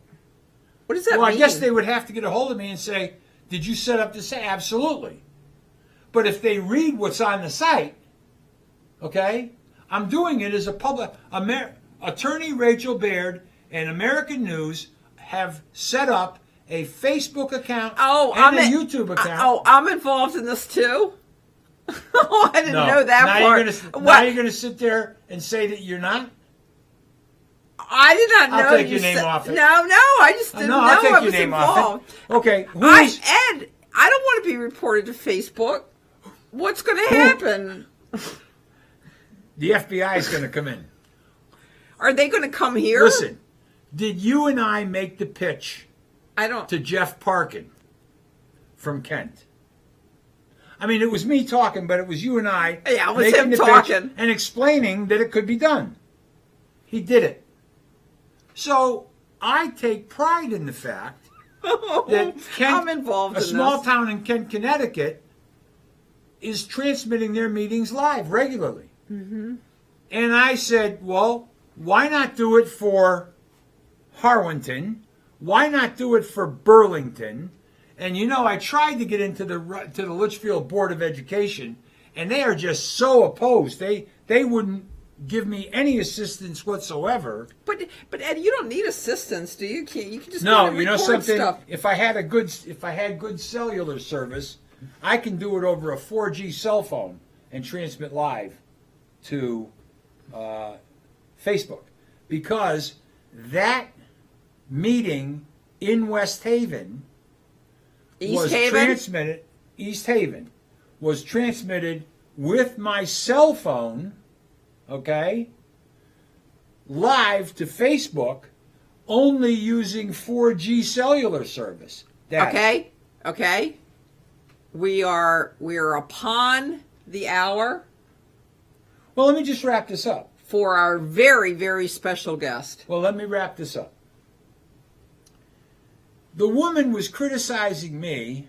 What does that mean? Well, I guess they would have to get a hold of me and say, did you set up this? Absolutely. But if they read what's on the site, okay, I'm doing it as a public. Attorney Rachel Baird and American News have set up a Facebook account and a YouTube account. I'm involved in this too? I didn't know that part. Now you're going to sit there and say that you're not? I did not know. I'll take your name off it. No, I just didn't know I was involved. Okay. Ed, I don't want to be reported to Facebook. What's going to happen? The FBI is going to come in. Are they going to come here? Listen, did you and I make the pitch to Jeff Parkin from Kent? I mean, it was me talking, but it was you and I making him talking and explaining that it could be done. He did it. So I take pride in the fact that Kent, I'm involved in small town in Kent, Connecticut, is transmitting their meetings live regularly. Mm-hmm. And I said, well, why not do it for Harwinton? Why not do it for Burlington? And I tried to get into the Litchfield Board of Education, and they are just so opposed. They wouldn't give me any assistance whatsoever. But Ed, you don't need assistance, do you? You can just record something. Stuff. If I had good cellular service, I can do it over a 4G cell phone and transmit live to Facebook, because that meeting in East Haven was transmitted with my cell phone, okay, live to Facebook, only using 4G cellular service. Okay? Okay? We are upon the hour Well, let me just wrap this up. for our very, very special guest. Well, let me wrap this up. The woman was criticizing me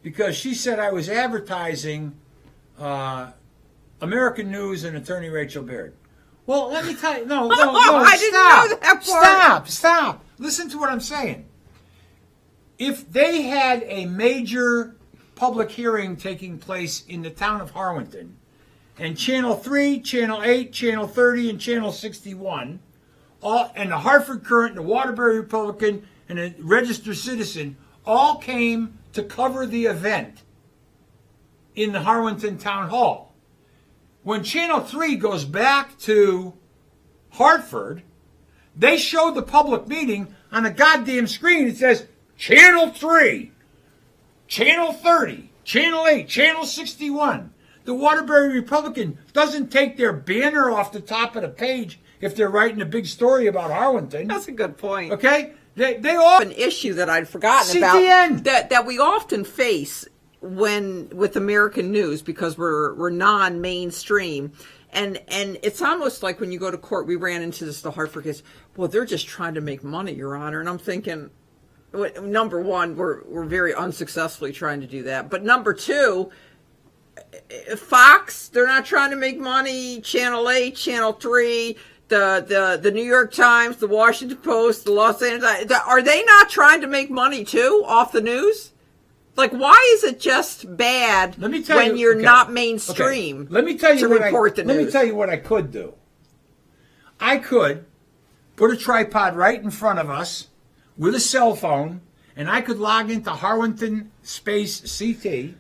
because she said I was advertising American News and attorney Rachel Baird. Well, let me tell you. No, I didn't know that part. Stop. Listen to what I'm saying. If they had a major public hearing taking place in the town of Harwinton, and Channel 3, Channel 8, Channel 30, and Channel 61, and the Hartford Courant, the Waterbury Republican, and the Register Citizen all came to cover the event in the Harwinton Town Hall. When Channel 3 goes back to Hartford, they show the public meeting on a goddamn screen. It says Channel 3, Channel 30, Channel 8, Channel 61. The Waterbury Republican doesn't take their banner off the top of the page if they're writing a big story about Harwinton. That's a good point. Okay? They all... An issue that I'd forgotten CTN. about that we often face with American news because we're non-mainstream. And it's almost like when you go to court, we ran into this, the Hartford case, well, they're just trying to make money, Your Honor. And I'm thinking, number one, we're very unsuccessfully trying to do that. But number two, Fox, they're not trying to make money. Channel 8, Channel 3, the New York Times, the Washington Post, the Los Angeles Times, are they not trying to make money too off the news? Like, why is it just bad when you're not mainstream? Let me tell you to report the news. Let me tell you what I could do. I could put a tripod right in front of us with a cell phone, and I could log into Harwinton Space CT,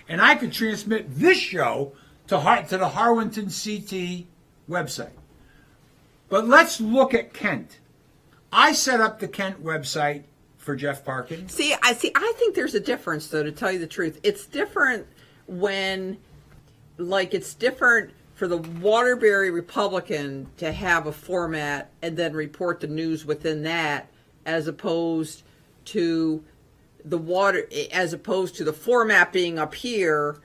and I could transmit this show to the Harwinton CT website. But let's look at Kent. I set up the Kent website for Jeff Parkin. I think there's a difference, though, to tell you the truth. It's different it's different for the Waterbury Republican to have a format and then report the news within that, as opposed to the format being up here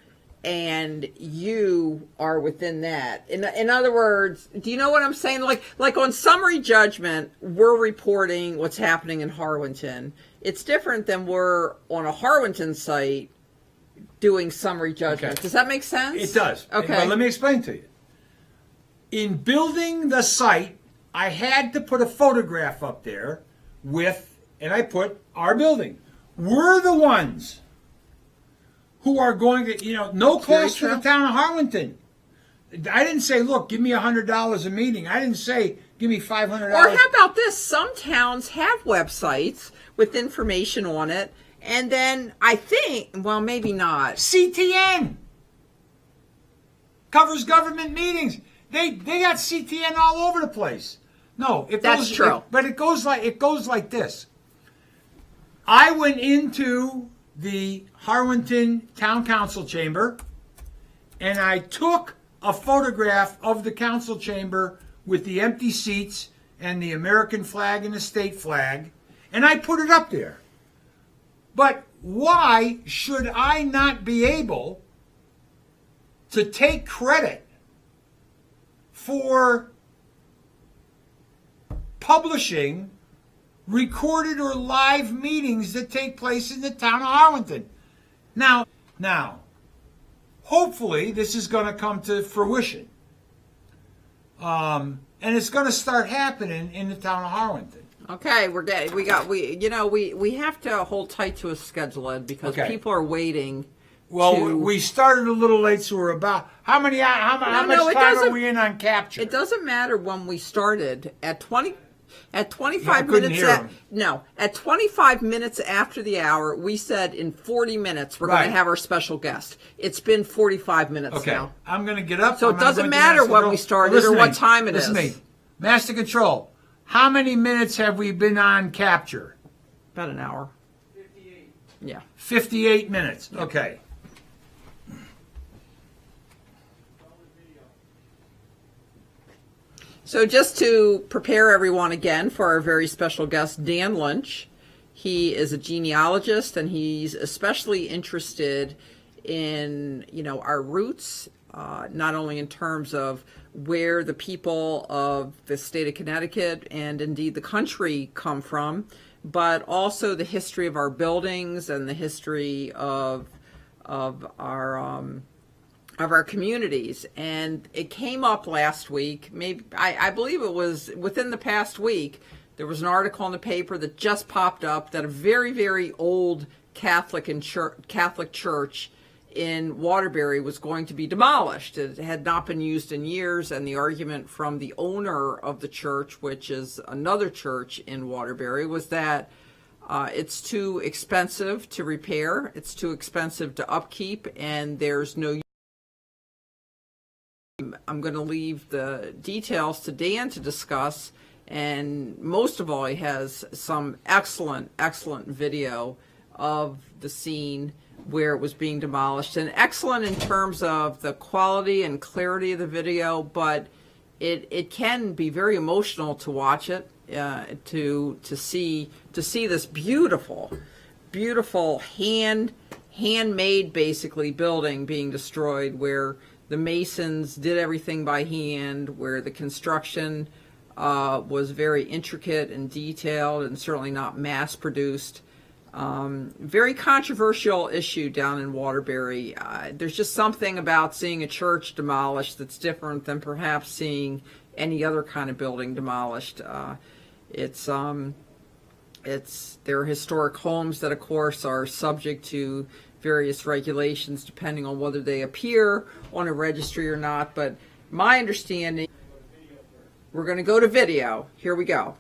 and you are within that. In other words, do you know what I'm saying? Like on summary judgment, we're reporting what's happening in Harwinton. It's different than we're on a Harwinton site doing summary judgment. Okay. Does that make sense? It does. Okay. But let me explain to you. In building the site, I had to put a photograph up there and I put our building. We're the ones who are going to, no cost for the town of Harwinton. I didn't say, look, give me $100 a meeting. I didn't say, give me $500. Or how about this? Some towns have websites with information on it, and then I think, well, maybe not. CTN covers government meetings. They got CTN all over the place. No, that's true. But it goes like this. I went into the Harwinton Town Council chamber, and I took a photograph of the council chamber with the empty seats and the American flag and the state flag, and I put it up there. But why should I not be able to take credit for publishing recorded or live meetings that take place in the town of Harwinton? Now, hopefully this is going to come to fruition. And it's going to start happening in the town of Harwinton. Okay, we have to hold tight to a schedule, Ed, because people are waiting. Well, we started a little late, so we're about how much time are we in on capture? It doesn't matter when we started at 25 minutes. At 25 minutes after the hour, we said in 40 minutes we're going to have our special guest. It's been 45 minutes now. I'm going to get up. So it doesn't matter when we started or what time it is. Listen to me. Master Control. How many minutes have we been on capture? About an hour. 58. Yeah. 58 minutes. Okay. So just to prepare everyone again for our very special guest, Dan Lynch. He is a genealogist, and he's especially interested in, our roots, not only in terms of where the people of the state of Connecticut and indeed the country come from, but also the history of our buildings and the history of our communities. And it came up last week. Maybe I believe it was within the past week. There was an article in the paper that just popped up that a very, very old Catholic church in Waterbury was going to be demolished. It had not been used in years, and the argument from the owner of the church, which is another church in Waterbury, was that it's too expensive to repair, it's too expensive to upkeep, and there's no. I'm going to leave the details to Dan to discuss, and most of all, he has some excellent video of the scene where it was being demolished, and excellent in terms of the quality and clarity of the video, but it can be very emotional to watch it, to see this beautiful handmade basically building being destroyed, where the masons did everything by hand, where the construction was very intricate and detailed and certainly not mass produced. Very controversial issue down in Waterbury. There's just something about seeing a church demolished that's different than perhaps seeing any other kind of building demolished. There are historic homes that, of course, are subject to various regulations depending on whether they appear on a registry or not. But my understanding, we're going to go to video. Here we go.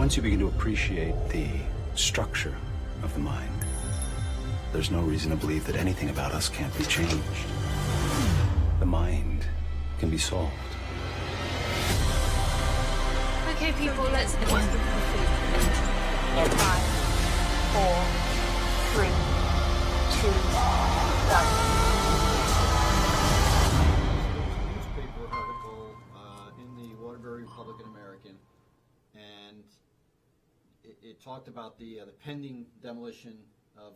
Once you begin to appreciate the structure of the mind, there's no reason to believe that anything about us can't be changed. The mind can be solved. Okay, people, let's. 5, 4, 3, 2, 1. Newspaper article in the Waterbury Republican American, and it talked about the pending demolition of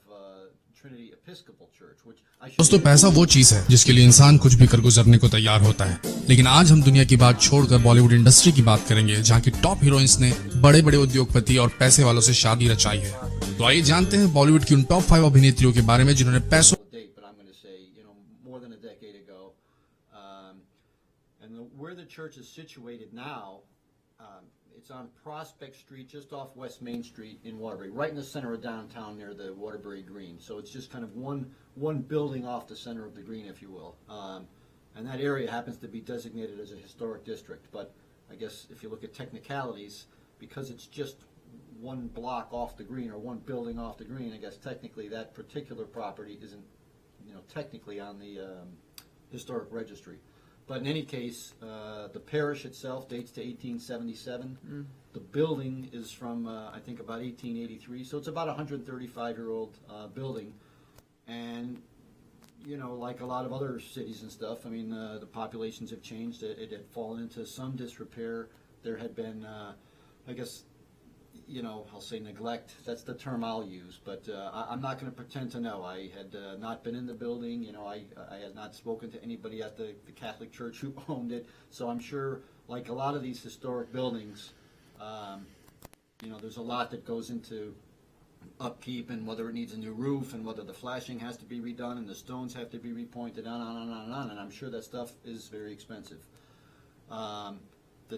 Trinity Episcopal Church, which I should. दोस्तों पैसा वो चीज है जिसके लिए इंसान कुछ भी कर गुजरने को तैयार होता है, लेकिन आज हम दुनिया की बात छोड़कर बॉलीवुड इंडस्ट्री की बात करेंगे, जहां की टॉप हीरोइंस ने बड़े बड़े उद्योगपति और पैसे वालों से शादी रचाई है। तो आइए जानते हैं बॉलीवुड की उन टॉप 5 अभिनेत्रियों के बारे में जिन्होंने पैसों More than a decade ago, and where the church is situated now, it's on Prospect Street, just off West Main Street in Waterbury, right in the center of downtown near the Waterbury Green. So it's just kind of one building off the center of the green, if you will. And that area happens to be designated as a historic district. But I guess if you look at technicalities, because it's just one block off the green or one building off the green, I guess technically that particular property isn't, technically on the historic registry. But in any case, the parish itself dates to 1877. The building is from, I think, about 1883. So it's about a 135-year-old building. And, like a lot of other cities and stuff, I mean, the populations have changed. It had fallen into some disrepair. There had been, I guess, I'll say neglect. That's the term I'll use. But I'm not going to pretend to know. I had not been in the building. I had not spoken to anybody at the Catholic Church who owned it. So I'm sure, like a lot of these historic buildings, there's a lot that goes into upkeep and whether it needs a new roof and whether the flashing has to be redone and the stones have to be repointed, on and on and on. And I'm sure that stuff is very expensive.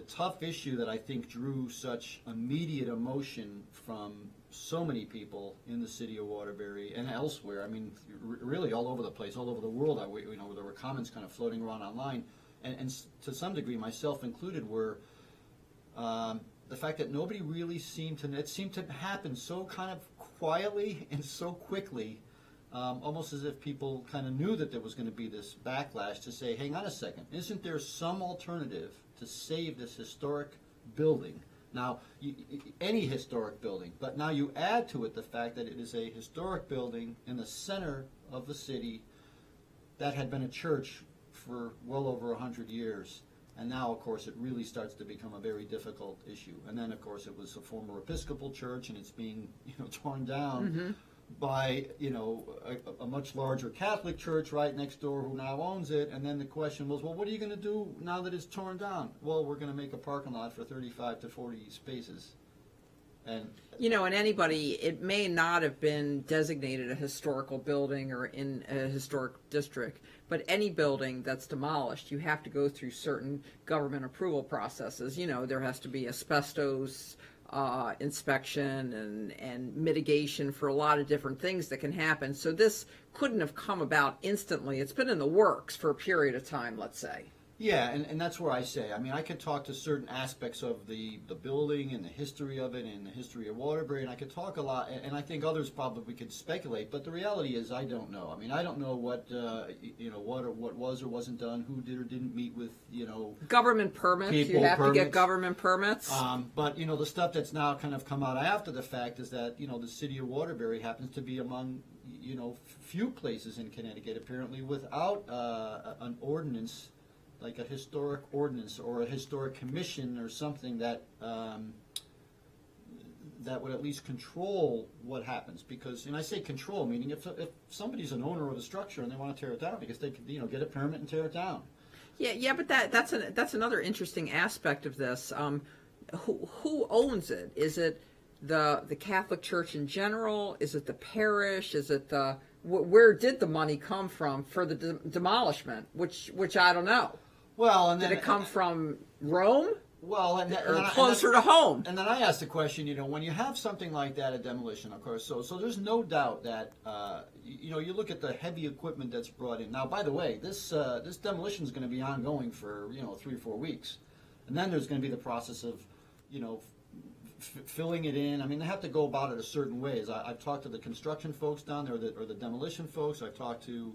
The tough issue that I think drew such immediate emotion from so many people in the city of Waterbury and elsewhere, I mean, really all over the place, all over the world, there were comments kind of floating around online, and to some degree, myself included, were the fact that nobody really it seemed to happen so kind of quietly and so quickly, almost as if people kind of knew that there was going to be this backlash to say, hang on a second, isn't there some alternative to save this historic building? Now, any historic building, but now you add to it the fact that it is a historic building in the center of the city that had been a church for well over 100 years. And now, of course, it really starts to become a very difficult issue. And then, of course, it was a former Episcopal church, and it's being, torn down by, a much larger Catholic church right next door who now owns it. And then the question was, well, what are you going to do now that it's torn down? Well, we're going to make a parking lot for 35 to 40 spaces. And and anybody, it may not have been designated a historical building or in a historic district, but any building that's demolished, you have to go through certain government approval processes. There has to be asbestos inspection and mitigation for a lot of different things that can happen. So this couldn't have come about instantly. It's been in the works for a period of time, let's say. Yeah, and that's where I say, I mean, I could talk to certain aspects of the building and the history of it and the history of Waterbury, and I could talk a lot, and I think others probably could speculate, but the reality is I don't know. I mean, I don't know what was or wasn't done, who did or didn't meet with, Government permits, you have to get government permits. But, the stuff that's now kind of come out after the fact is that, the city of Waterbury happens to be among, few places in Connecticut, apparently, without an ordinance, like a historic ordinance or a historic commission or something that that would at least control what happens. Because, and I say control, meaning if somebody's an owner of a structure and they want to tear it down, because they could, get a permit and tear it down. Yeah, but that's another interesting aspect of this. Who owns it? Is it the Catholic Church in general? Is it the parish? Is it where did the money come from for the demolishment? Which I don't know. Well, and then did it come from Rome? Well, or closer to home. And then I asked the question, when you have something like that, a demolition, of course, so there's no doubt that, you look at the heavy equipment that's brought in. Now, by the way, this demolition is going to be ongoing for, 3 or 4 weeks. And then there's going to be the process of, filling it in. I mean, they have to go about it a certain way. I've talked to the construction folks down there, or the demolition folks. I've talked to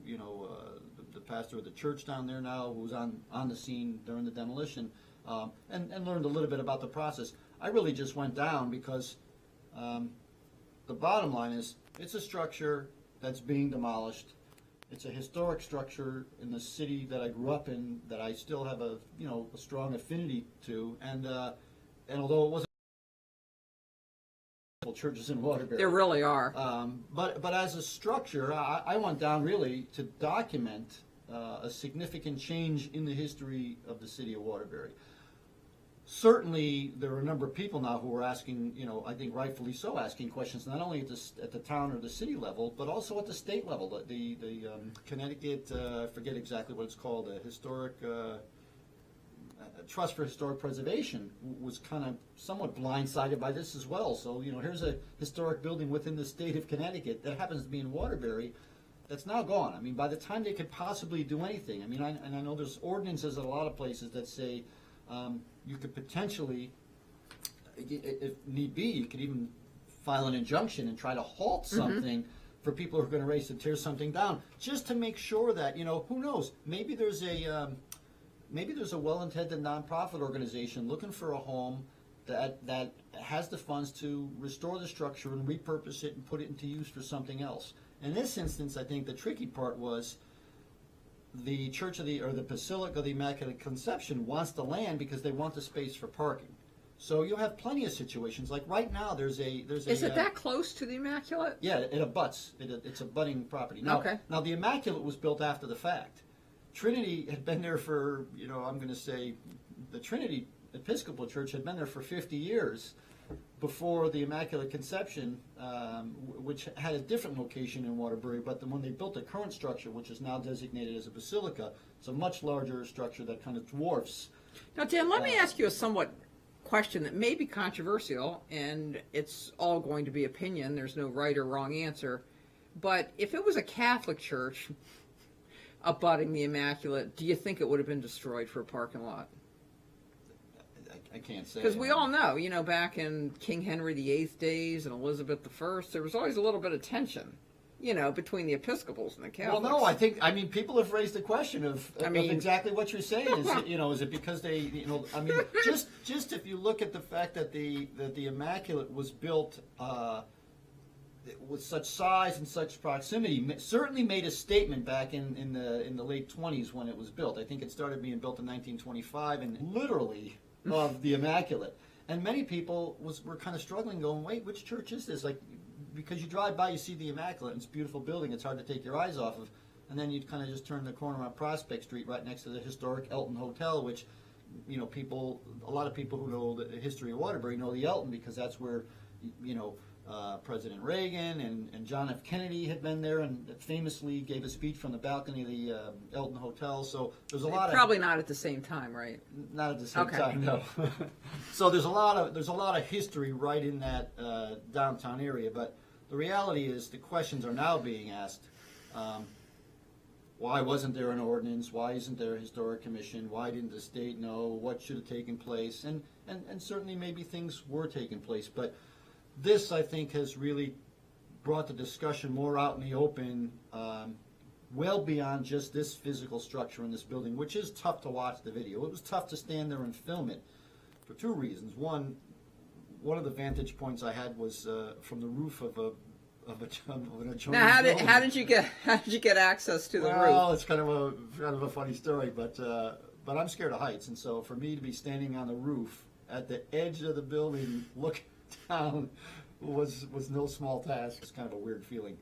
the pastor of the church down there now, who's on the scene during the demolition, and learned a little bit about the process. I really just went down because the bottom line is it's a structure that's being demolished. It's a historic structure in the city that I grew up in that I still have a strong affinity to, and although it wasn't churches in Waterbury, There really are. but as a structure, I went down really to document a significant change in the history of the city of Waterbury. Certainly, there are a number of people now who are asking, I think rightfully so, asking questions not only at the town or the city level, but also at the state level. The Connecticut, I forget exactly what it's called, a historic Trust for Historic Preservation was kind of somewhat blindsided by this as well. So, here's a historic building within the state of Connecticut that happens to be in Waterbury that's now gone. I mean, by the time they could possibly do anything, I mean, I know there's ordinances at a lot of places that say you could potentially, if need be, you could even file an injunction and try to halt something for people who are going to race to tear something down, just to make sure that, who knows, maybe there's a well-intended nonprofit organization looking for a home that has the funds to restore the structure and repurpose it and put it into use for something else. In this instance, I think the tricky part was the Church of the Basilica of the Immaculate Conception wants the land because they want the space for parking. So you'll have plenty of situations. Like right now, there's a. Is it that close to the Immaculate? Yeah, it abuts. It's a budding property. Now, Okay. Now the Immaculate was built after the fact. Trinity had been there for, I'm going to say, the Trinity Episcopal Church had been there for 50 years before the Immaculate Conception, which had a different location in Waterbury, but when they built the current structure, which is now designated as a basilica, it's a much larger structure that kind of dwarfs. Now, Dan, let me ask you a somewhat question that may be controversial, and it's all going to be opinion. There's no right or wrong answer. But if it was a Catholic church abutting the Immaculate, do you think it would have been destroyed for a parking lot? I can't say. Because we all know, back in King Henry VIII days and Elizabeth I, there was always a little bit of tension, between the Episcopals and the Catholics. Well, no, people have raised the question of exactly what you're saying. Is it because they, just if you look at the fact that the Immaculate was built with such size and such proximity, certainly made a statement back in the late 20s when it was built. I think it started being built in 1925, and literally of the Immaculate. And many people were kind of struggling, going, wait, which church is this? Like, because you drive by, you see the Immaculate, and it's a beautiful building, it's hard to take your eyes off of. And then you kind of just turn the corner on Prospect Street right next to the historic Elton Hotel, which, a lot of people who know the history of Waterbury know the Elton because that's where, President Reagan and John F. Kennedy had been there and famously gave a speech from the balcony of the Elton Hotel. So there's a lot probably not at the same time, right? Not at the same Okay. time, no. So there's a lot of history right in that downtown area. But the reality is the questions are now being asked. Why wasn't there an ordinance? Why isn't there a historic commission? Why didn't the state know? What should have taken place? And certainly maybe things were taking place, but this, I think, has really brought the discussion more out in the open, well beyond just this physical structure in this building, which is tough to watch the video. It was tough to stand there and film it for two reasons. One of the vantage points I had was from the roof of an adjoining Now, how building. did you get access to the roof? Well, it's kind of a funny story, but I'm scared of heights, and so for me to be standing on the roof at the edge of the building, looking down, was no small task. It's kind of a weird feeling,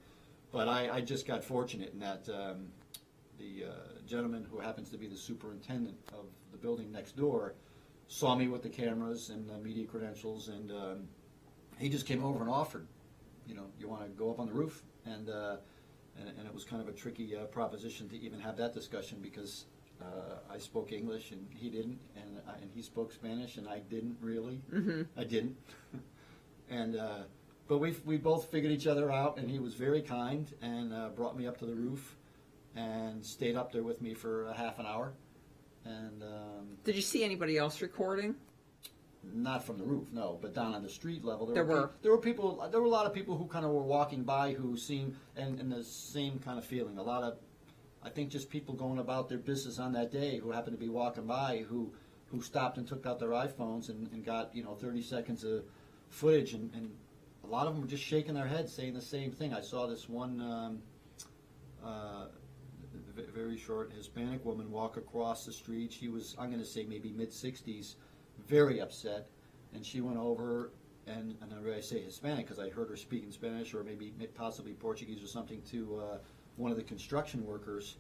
but I just got fortunate in that the gentleman who happens to be the superintendent of the building next door saw me with the cameras and the media credentials, and he just came over and offered, you want to go up on the roof, and it was kind of a tricky proposition to even have that discussion because I spoke English and he didn't, and he spoke Spanish and I didn't really. Mm-hmm. I didn't. And but we both figured each other out, and he was very kind and brought me up to the roof and stayed up there with me for a half an hour. And Did you see anybody else recording? not from the roof, no, but down on the street level. There were a lot of people who kind of were walking by who seemed, and the same kind of feeling. A lot of, I think, just people going about their business on that day who happened to be walking by who stopped and took out their iPhones and got 30 seconds of footage, and a lot of them were just shaking their heads saying the same thing. I saw this one very short Hispanic woman walk across the street. She was, I'm going to say, maybe mid-60s, very upset, and she went over, and I say Hispanic because I heard her speaking Spanish or maybe possibly Portuguese or something to one of the construction workers.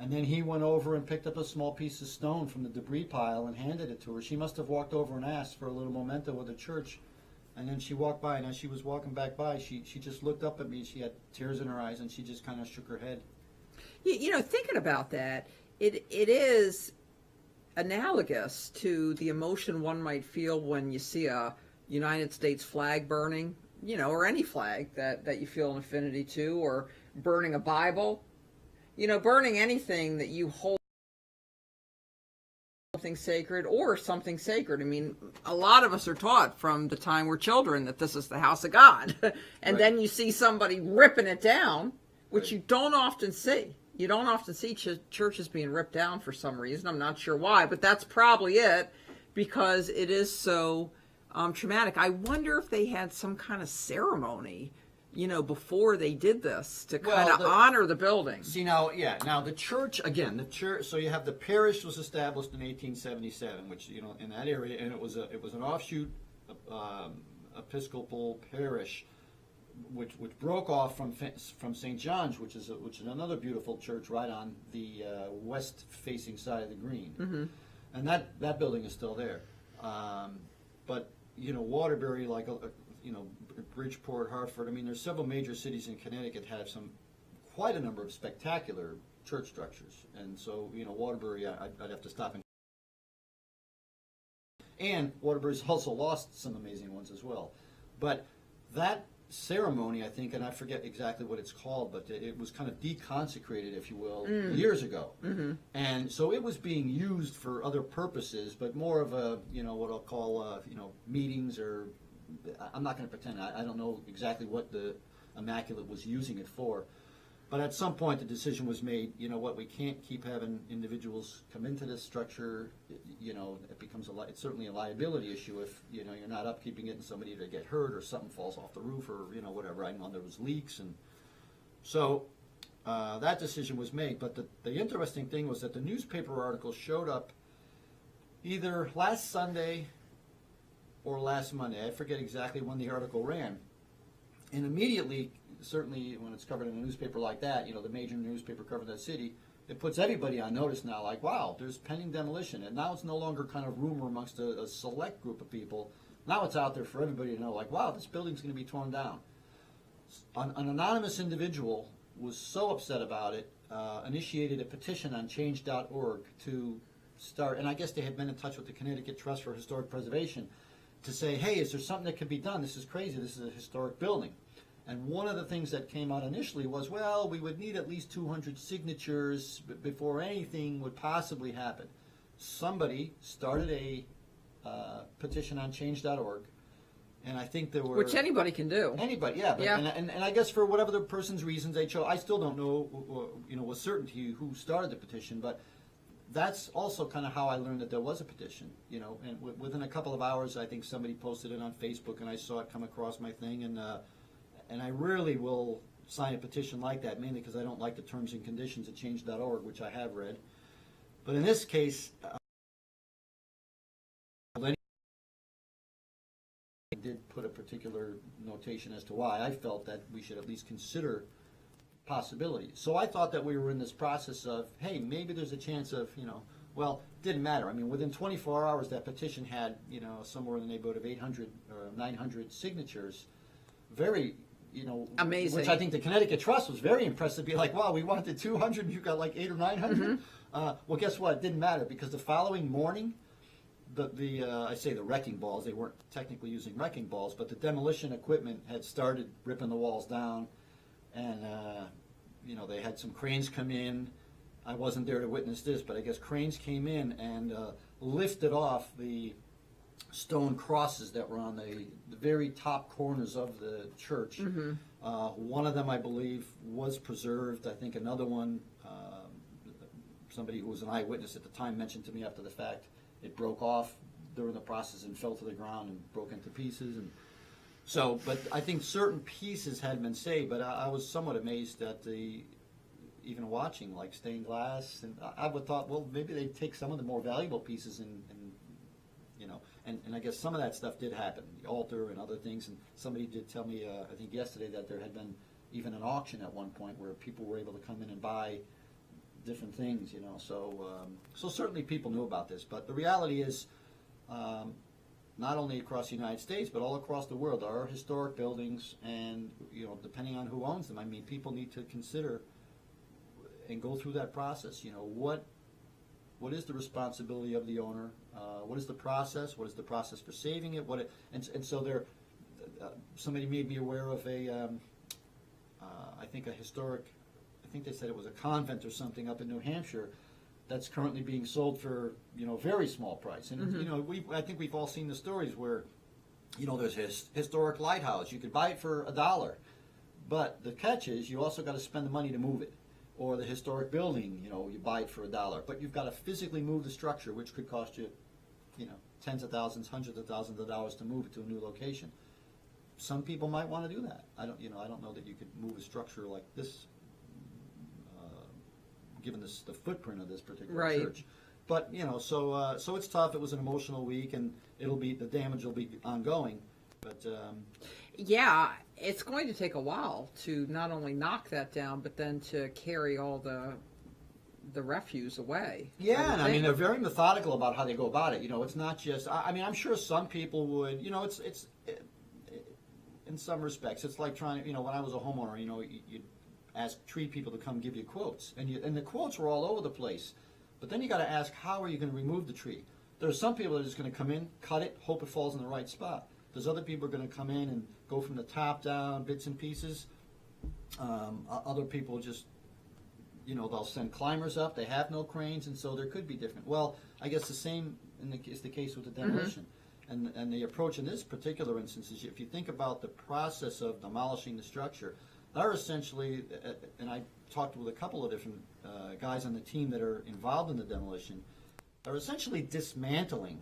And then he went over and picked up a small piece of stone from the debris pile and handed it to her. She must have walked over and asked for a little memento with the church. And then she walked by, and as she was walking back by, she just looked up at me. She had tears in her eyes, and she just kind of shook her head. Thinking about that, it is analogous to the emotion one might feel when you see a United States flag burning, or any flag that you feel an affinity to, or burning a Bible. Burning anything that you hold something sacred or something sacred. I mean, a lot of us are taught from the time we're children that this is the house of God. And Right. then you see somebody ripping it down, which Right. you don't often see. You don't often see churches being ripped down for some reason. I'm not sure why, but that's probably it, because it is so traumatic. I wonder if they had some kind of ceremony before they did this to kind of honor the building. See, now the church, so you have the parish was established in 1877, which, in that area, and it was an offshoot Episcopal parish, which broke off from St. John's, which is another beautiful church right on the west-facing side of the green. Mm-hmm. And that building is still there. But, Waterbury, like, Bridgeport, Hartford. I mean, there's several major cities in Connecticut have quite a number of spectacular church structures, and so Waterbury, I'd have to stop and Waterbury's also lost some amazing ones as well. But that ceremony, I think, and I forget exactly what it's called, but it was kind of deconsecrated, if you will, years ago, and so it was being used for other purposes, but more of a what I'll call meetings or. I'm not going to pretend. I don't know exactly what the Immaculate was using it for. But at some point, the decision was made, we can't keep having individuals come into this structure. It becomes it's certainly a liability issue if, you're not upkeeping it and somebody to get hurt or something falls off the roof or, whatever. I know there was leaks. And so that decision was made. But the interesting thing was that the newspaper article showed up either last Sunday or last Monday. I forget exactly when the article ran. And immediately, certainly when it's covered in a newspaper like that, the major newspaper covering that city, it puts everybody on notice now, like, wow, there's pending demolition. And now it's no longer kind of rumor amongst a select group of people. Now it's out there for everybody to know, like, wow, this building's going to be torn down. An anonymous individual was so upset about it, initiated a petition on change.org to start, and I guess they had been in touch with the Connecticut Trust for Historic Preservation, to say, hey, is there something that can be done? This is crazy. This is a historic building. And one of the things that came out initially was, well, we would need at least 200 signatures before anything would possibly happen. Somebody started a petition on change.org, and I think there were... Which anybody can do. Anybody, yeah. But, Yeah. And I guess for whatever the person's reasons they chose, I still don't know, with certainty who started the petition, but that's also kind of how I learned that there was a petition, and within a couple of hours, I think somebody posted it on Facebook, and I saw it come across my thing, and I rarely will sign a petition like that, mainly because I don't like the terms and conditions at change.org, which I have read. But in this case, I did put a particular notation as to why I felt that we should at least consider possibility. So I thought that we were in this process of, hey, maybe there's a chance of, well, it didn't matter. I mean, within 24 hours, that petition had, somewhere in the neighborhood of 800 or 900 signatures. Very, amazing. Which I think the Connecticut Trust was very impressed to be like, wow, we wanted 200 and you got like 800 or 900. Well, guess what? It didn't matter because the following morning, I say the wrecking balls, they weren't technically using wrecking balls, but the demolition equipment had started ripping the walls down. And, they had some cranes come in. I wasn't there to witness this, but I guess cranes came in and lifted off the stone crosses that were on the very top corners of the church. One of them, I believe, was preserved. I think another one, somebody who was an eyewitness at the time mentioned to me after the fact, it broke off during the process and fell to the ground and broke into pieces. And so, but I think certain pieces had been saved, but I was somewhat amazed at even watching, like stained glass, and I would thought, well, maybe they'd take some of the more valuable pieces and I guess some of that stuff did happen, the altar and other things, and somebody did tell me, I think yesterday, that there had been even an auction at one point where people were able to come in and buy different things, so certainly people knew about this, but the reality is, not only across the United States, but all across the world, there are historic buildings, and, depending on who owns them, I mean, people need to consider and go through that process. What is the responsibility of the owner? What is the process? What is the process for saving it? And so there, somebody made me aware of I think they said it was a convent or something up in New Hampshire that's currently being sold for very small price. And I think we've all seen the stories where there's a historic lighthouse. You could buy it for $1, but the catch is you also got to spend the money to move it. Or the historic building, you buy it for $1, but you've got to physically move the structure, which could cost you, tens of thousands, hundreds of thousands of dollars to move it to a new location. Some people might want to do that. I don't know that you could move a structure like this, given the footprint of this particular church. But so it's tough. It was an emotional week, and the damage will be ongoing. But yeah, it's going to take a while to not only knock that down, but then to carry all the refuse away. Yeah, and I mean, they're very methodical about how they go about it. It's not just. I mean, I'm sure some people would. It's in some respects, it's like trying. When I was a homeowner, you'd ask tree people to come give you quotes, and the quotes were all over the place. But then you got to ask, how are you going to remove the tree? There are some people that are just going to come in, cut it, hope it falls in the right spot. There's other people who are going to come in and go from the top down, bits and pieces. Other people just, they'll send climbers up. They have no cranes, and so there could be different. Well, I guess the same is the case with the demolition. And the approach in this particular instance is, if you think about the process of demolishing the structure, they're essentially, and I talked with a couple of different guys on the team that are involved in the demolition, are essentially dismantling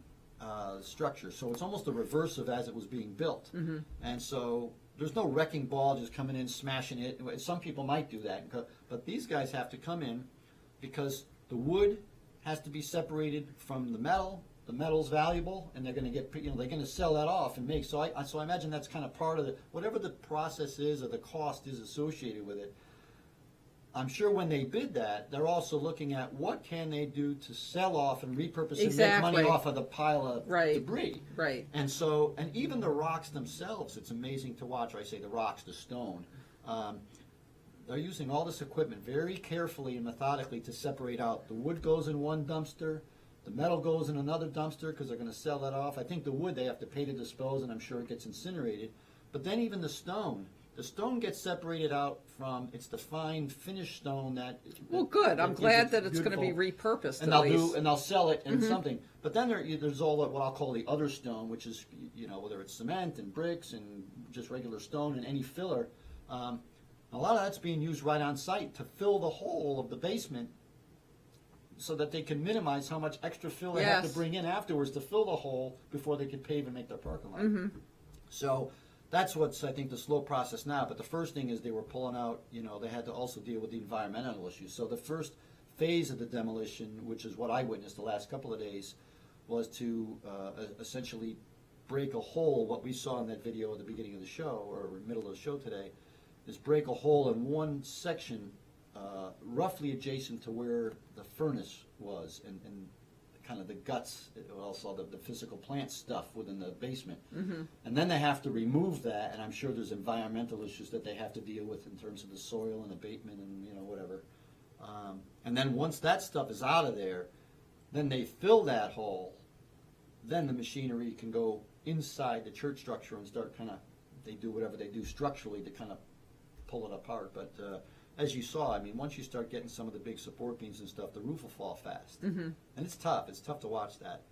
structure. So it's almost the reverse of as it was being built. And so there's no wrecking ball just coming in, smashing it. Some people might do that, but these guys have to come in because the wood has to be separated from the metal. The metal's valuable, and they're going to get, they're going to sell that off and make. So I imagine that's kind of part of whatever the process is or the cost is associated with it. I'm sure when they bid that, they're also looking at what can they do to sell off and repurpose and make money off of the pile of debris. Right. And even the rocks themselves, it's amazing to watch. Or I say the rocks, the stone. They're using all this equipment very carefully and methodically to separate out. The wood goes in one dumpster. The metal goes in another dumpster because they're going to sell that off. I think the wood they have to pay to dispose, and I'm sure it gets incinerated. But then even the stone gets separated out from, it's the fine finished stone that. Well, good. I'm glad that it's beautiful. going to be repurposed. And they'll sell it in something. But then there's all what I'll call the other stone, which is whether it's cement and bricks and just regular stone and any filler. A lot of that's being used right on site to fill the hole of the basement, so that they can minimize how much extra fill they have to bring in afterwards to fill the hole before they can pave and make their parking lot. So that's what's, I think, the slow process now. But the first thing is they were pulling out, they had to also deal with the environmental issues. So the first phase of the demolition, which is what I witnessed the last couple of days, was to essentially break a hole. What we saw in that video at the beginning of the show, or middle of the show today, is break a hole in one section roughly adjacent to where the furnace was, and kind of the guts, also the physical plant stuff within the basement. And then they have to remove that, and I'm sure there's environmental issues that they have to deal with in terms of the soil and abatement and whatever. And then once that stuff is out of there, then they fill that hole. Then the machinery can go inside the church structure and start they do whatever they do structurally to kind of pull it apart. But as you saw, I mean, once you start getting some of the big support beams and stuff, the roof will fall fast. And it's tough. It's tough to watch that,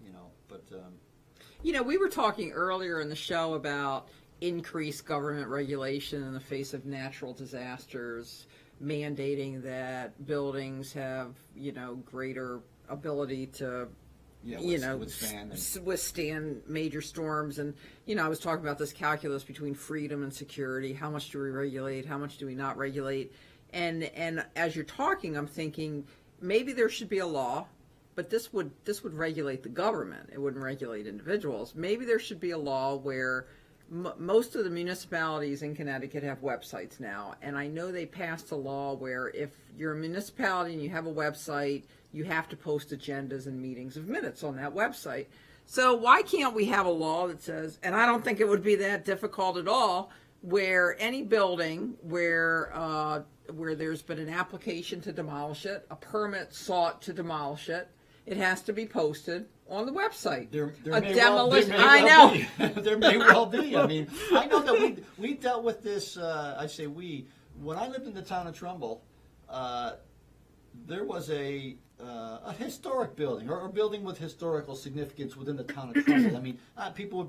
But You know, we were talking earlier in the show about increased government regulation in the face of natural disasters, mandating that buildings have, you know, greater ability to, you know, withstand major storms. And, you know, I was talking about this calculus between freedom and security. How much do we regulate? How much do we not regulate? And as you're talking, I'm thinking maybe there should be a law, but this would regulate the government. It wouldn't regulate individuals. Maybe there should be a law where most of the municipalities in Connecticut have websites now, and I know they passed a law where if you're a municipality and you have a website, you have to post agendas and meetings of minutes on that website. So why can't we have a law that says, and I don't think it would be that difficult at all, where any building where there's been an application to demolish it, a permit sought to demolish it, it has to be posted on the website. I know. There may well be. I mean, I know that we dealt with this. I say we. When I lived in the town of Trumbull, there was a historic building or a building with historical significance within the town of Trumbull. I mean, people would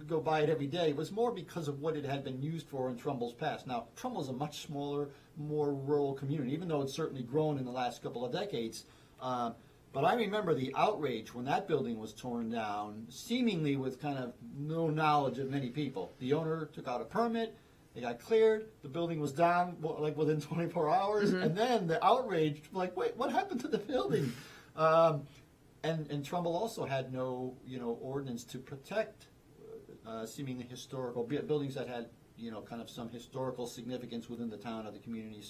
go by it every day. It was more because of what it had been used for in Trumbull's past. Now, Trumbull is a much smaller, more rural community, even though it's certainly grown in the last couple of decades. But I remember the outrage when that building was torn down, seemingly with kind of no knowledge of many people. The owner took out a permit, they got cleared, the building was down like within 24 hours, and then the outrage, like, wait, what happened to the building? And Trumbull also had no, ordinance to protect seemingly historical buildings that had, kind of some historical significance within the town or the community.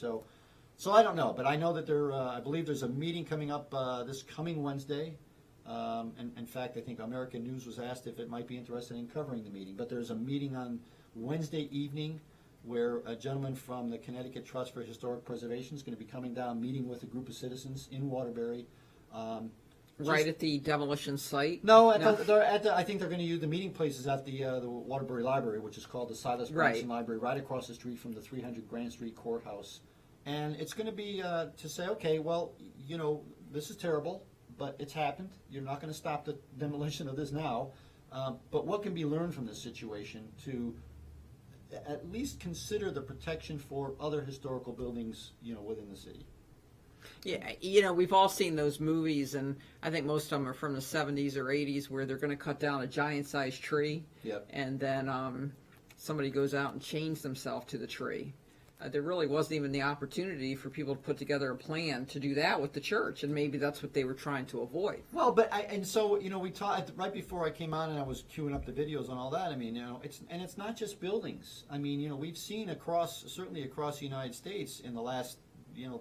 So I don't know, but I know that I believe there's a meeting coming up this coming Wednesday. And in fact, I think American News was asked if it might be interested in covering the meeting. But there's a meeting on Wednesday evening where a gentleman from the Connecticut Trust for Historic Preservation is going to be coming down, meeting with a group of citizens in Waterbury. Right at the demolition site? No, I think they're going to use the meeting places at the Waterbury Library, which is called the Silas Bronson Library, right across the street from the 300 Grand Street Courthouse. And it's going to be to say, okay, well, this is terrible, but it's happened. You're not going to stop the demolition of this now. But what can be learned from this situation to at least consider the protection for other historical buildings, within the city? Yeah, we've all seen those movies, and I think most of them are from the 70s or 80s, where they're going to cut down a giant-sized tree, and then somebody goes out and chains themselves to the tree. There really wasn't even the opportunity for people to put together a plan to do that with the church, and maybe that's what they were trying to avoid. Well, we talked right before I came on, and I was queuing up the videos and all that. I mean, it's not just buildings. I mean, we've seen certainly across the United States in the last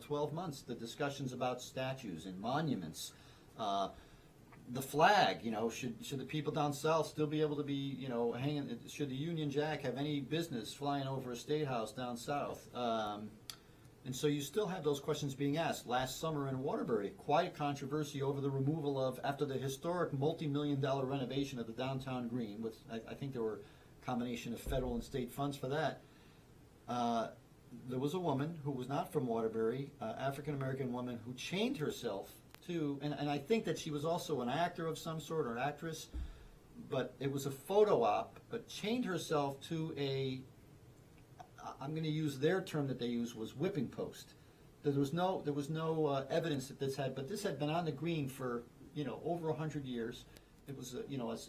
12 months the discussions about statues and monuments. The flag, should the people down south still be able to be, hanging? Should the Union Jack have any business flying over a state house down south? And so you still have those questions being asked. Last summer in Waterbury, quite controversy over the removal after the historic multi-million-dollar renovation of the downtown green, with I think there were a combination of federal and state funds for that. There was a woman who was not from Waterbury, African-American woman, who chained herself to, and I think that she was also an actor of some sort or an actress, but it was a photo op, but chained herself to I'm going to use their term that they used was whipping post. There was no evidence that this had been on the green for over 100 years. It was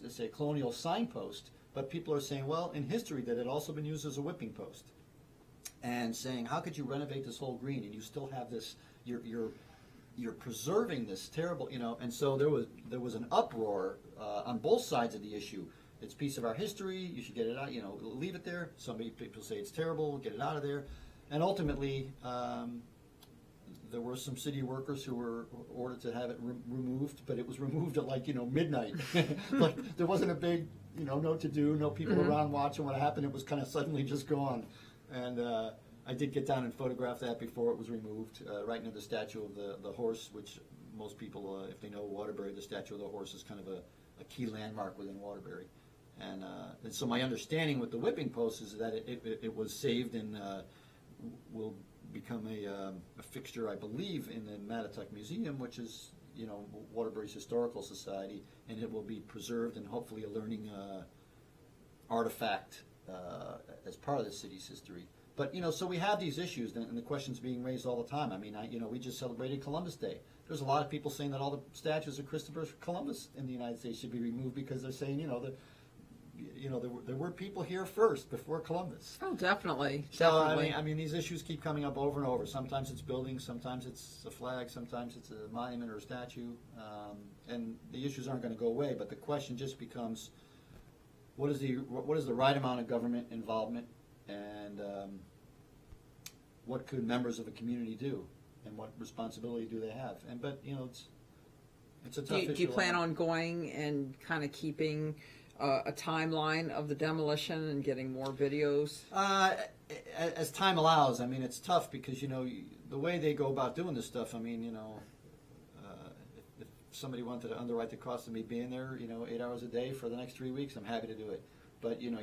let's say a colonial signpost, but people are saying, well, in history that it also been used as a whipping post, and saying, how could you renovate this whole green and you still have this you're preserving this terrible, and so there was an uproar on both sides of the issue. It's a piece of our history. You should get it out. Leave it there. People say it's terrible. Get it out of there. And ultimately, there were some city workers who were ordered to have it removed, but it was removed at midnight. Like there wasn't a big no to do, no people around watching what happened. It was kind of suddenly just gone, and. I did get down and photograph that before it was removed, right near the statue of the horse, which most people, if they know Waterbury, the statue of the horse is kind of a key landmark within Waterbury. And so my understanding with the whipping post is that it was saved and will become a fixture, I believe, in the Mattatuck Museum, which is Waterbury's Historical Society, and it will be preserved and hopefully a learning artifact as part of the city's history. But so we have these issues, and the questions being raised all the time. I mean, we just celebrated Columbus Day. There's a lot of people saying that all the statues of Christopher Columbus in the United States should be removed because they're saying, there were people here first before Columbus. Oh, definitely. So Definitely. I mean, these issues keep coming up over and over. Sometimes it's buildings, sometimes it's a flag, sometimes it's a monument or a statue, and the issues aren't going to go away. But the question just becomes, what is the right amount of government involvement, and what could members of a community do, and what responsibility do they have? But it's a tough issue. Do you plan on going and kind of keeping a timeline of the demolition and getting more videos? As time allows. I mean, it's tough because the way they go about doing this stuff. I mean, if somebody wanted to underwrite the cost of me being there, 8 hours a day for the next 3 weeks, I'm happy to do it. But you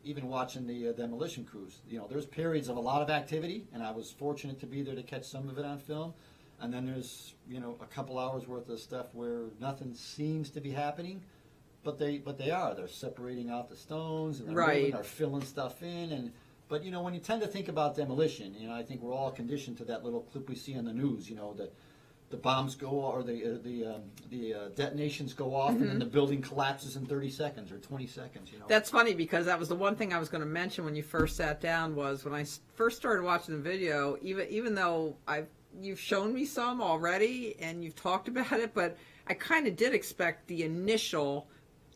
even watching the demolition crews, there's periods of a lot of activity, and I was fortunate to be there to catch some of it on film. And then there's a couple hours worth of stuff where nothing seems to be happening. But they are. They're separating out the stones, and they're filling stuff in. But when you tend to think about demolition, I think we're all conditioned to that little clip we see on the news. The bombs go, or the detonations go off, and then the building collapses in 30 seconds or 20 seconds. That's funny because that was the one thing I was going to mention when you first sat down was when I first started watching the video. Even though you've shown me some already and you've talked about it, but I kind of did expect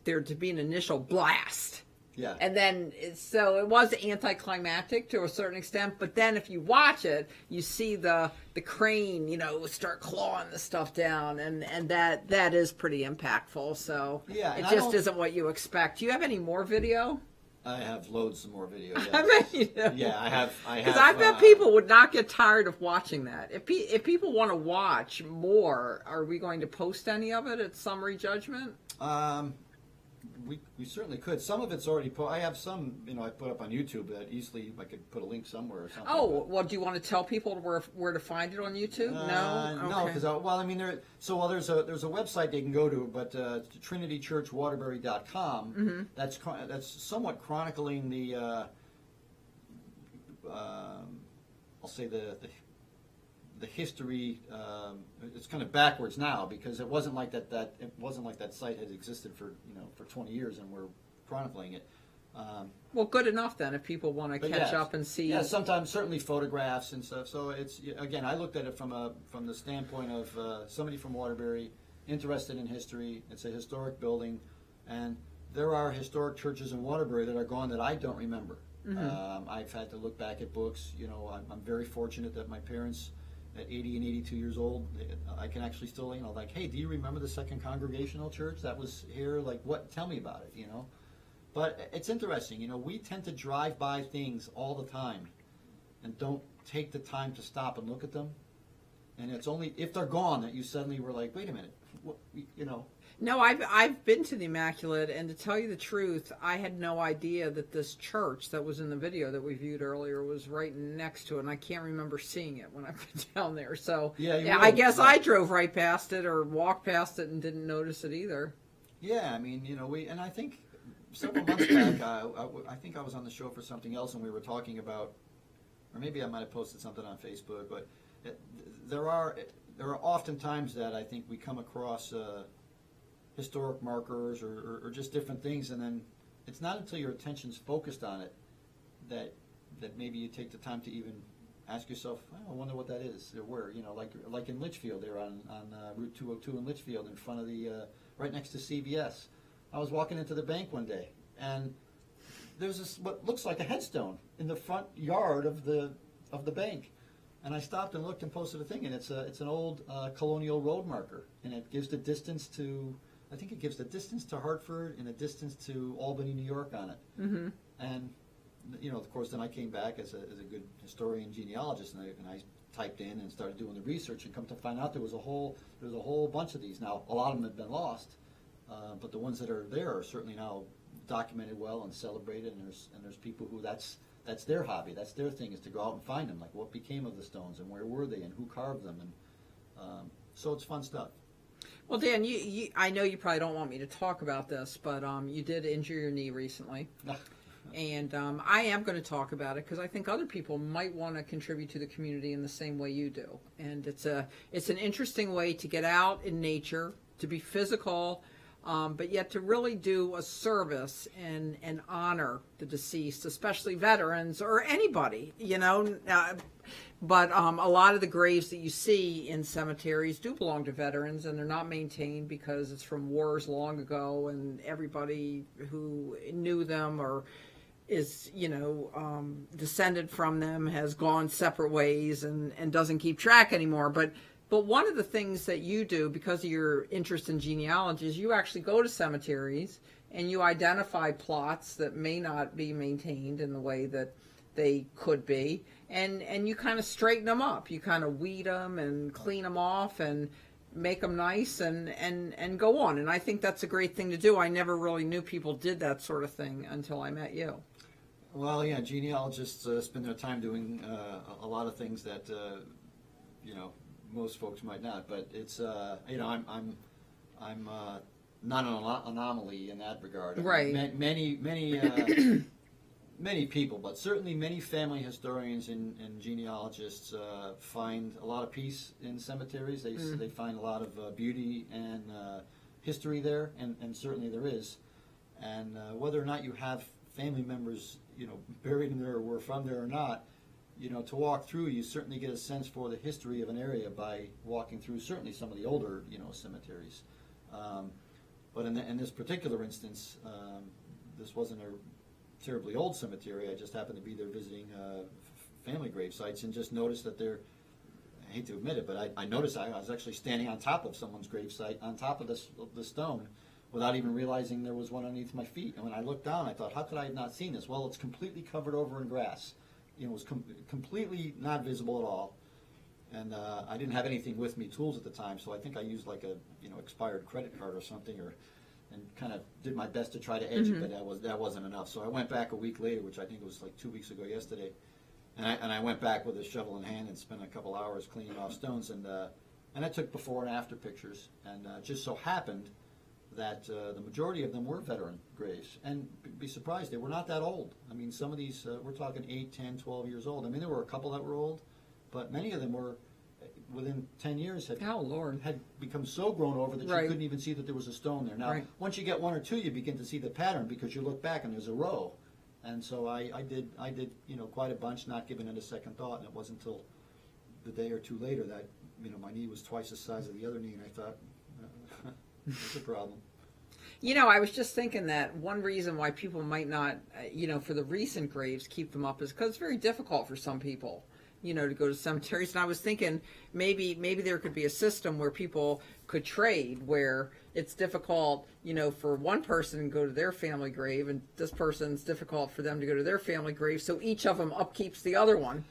there to be an initial blast. Yeah. And then, so it was anticlimactic to a certain extent, but then if you watch it, you see the crane, start clawing the stuff down, and that is pretty impactful, so yeah, it just isn't what you expect. Do you have any more video? I have loads of more video. Yes. I mean, yeah, I have. Because I bet people would not get tired of watching that. If people want to watch more, are we going to post any of it at Summary Judgment? We certainly could. Some of it's already I have some, I put up on YouTube that easily I could put a link somewhere or something. Oh, well, do you want to tell people where to find it on YouTube? No? No, because, there's a website they can go to, but trinitychurchwaterbury.com, Mm-hmm. that's somewhat chronicling the, I'll say the history. It's kind of backwards now because it wasn't like that site has existed for 20 years and we're chronicling it. Well, good enough then if people want to catch up and see. Yeah, sometimes certainly photographs and stuff. So it's, again, I looked at it from the standpoint of somebody from Waterbury interested in history. It's a historic building, and there are historic churches in Waterbury that are gone that I don't remember. Mm-hmm. I've had to look back at books. I'm very fortunate that my parents, at 80 and 82 years old, I can actually still, hey, do you remember the Second Congregational Church that was here? Like, what? Tell me about it, But it's interesting, we tend to drive by things all the time and don't take the time to stop and look at them. And it's only if they're gone that you suddenly were like, wait a minute, what, No, I've been to the Immaculate, and to tell you the truth, I had no idea that this church that was in the video that we viewed earlier was right next to it, and I can't remember seeing it when I've been down there. So yeah, I guess I drove right past it or walked past it and didn't notice it either. Yeah, I mean, and I think several months back, I think I was on the show for something else, and we were talking about, or maybe I might have posted something on Facebook, but there are often times that I think we come across historic markers or just different things, and then it's not until your attention's focused on it that maybe you take the time to even ask yourself, I wonder what that is, or where, like in Litchfield, there on Route 202 in Litchfield, in front of the right next to CVS. I was walking into the bank one day, and there's this what looks like a headstone in the front yard of the bank. And I stopped and looked and posted a thing, and it's an old colonial road marker, and it gives the distance to, I think it gives the distance to Hartford and a distance to Albany, New York on it. Mm-hmm. And of course, then I came back as a good historian genealogist, and I typed in and started doing the research, and come to find out there was a whole bunch of these. Now, a lot of them have been lost, but the ones that are there are certainly now documented well and celebrated, and there's people who that's their hobby, that's their thing, is to go out and find them, like what became of the stones and where were they and who carved them, and So it's fun stuff. Well, Dan, I know you probably don't want me to talk about this, but you did injure your knee recently. And I am going to talk about it because I think other people might want to contribute to the community in the same way you do. And it's an interesting way to get out in nature, to be physical, but yet to really do a service and honor the deceased, especially veterans or anybody, you know. But a lot of the graves that you see in cemeteries do belong to veterans, and they're not maintained because it's from wars long ago, and everybody who knew them or is, you know, descended from them has gone separate ways and doesn't keep track anymore. But one of the things that you do, because of your interest in genealogy, is you actually go to cemeteries and you identify plots that may not be maintained in the way that they could be, and you kind of straighten them up. You kind of weed them and clean them off and make them nice and go on. And I think that's a great thing to do. I never really knew people did that sort of thing until I met you. Well, yeah, genealogists spend their time doing a lot of things that you know, most folks might not. But it's you know, I'm not an anomaly in that regard. Right. Many people, but certainly many family historians and genealogists find a lot of peace in cemeteries. They find a lot of beauty and history there, and certainly there is. And whether or not you have family members, you know, buried in there or were from there or not, you know, to walk through, you certainly get a sense for the history of an area by walking through certainly some of the older, you know, cemeteries. But in this particular instance, this wasn't a terribly old cemetery. I just happened to be there visiting family grave sites and just noticed that they're, I hate to admit it, but I noticed I was actually standing on top of someone's grave site, on top of the stone, without even realizing there was one underneath my feet. And when I looked down, I thought, how could I have not seen this? Well, it's completely covered over in grass. You know, it was completely not visible at all. And I didn't have anything with me, tools at the time, so I think I used like a, you know, expired credit card or something, and kind of did my best to try to edge it, but that wasn't enough. So I went back a week later, which I think was like 2 weeks ago yesterday, and I went back with a shovel in hand and spent a couple hours cleaning off stones, and I took before and after pictures, and it just so happened that the majority of them were veteran graves, and be surprised, they were not that old. I mean, some of these, we're talking 8, 10, 12 years old. I mean, there were a couple that were old, but many of them were within 10 years had become so grown over that you couldn't even see that there was a stone there. Now, once you get one or two, you begin to see the pattern because you look back and there's a row. And so I did, you know, quite a bunch, not giving it a second thought. And it wasn't until the day or two later that, you know, my knee was twice the size of the other knee, and I thought, that's a problem. You know, I was just thinking that one reason why people might not, you know, for the recent graves, keep them up is because it's very difficult for some people, you know, to go to cemeteries. And I was thinking maybe there could be a system where people could trade, where it's difficult, you know, for one person to go to their family grave, and this person's difficult for them to go to their family grave, so each of them upkeeps the other one.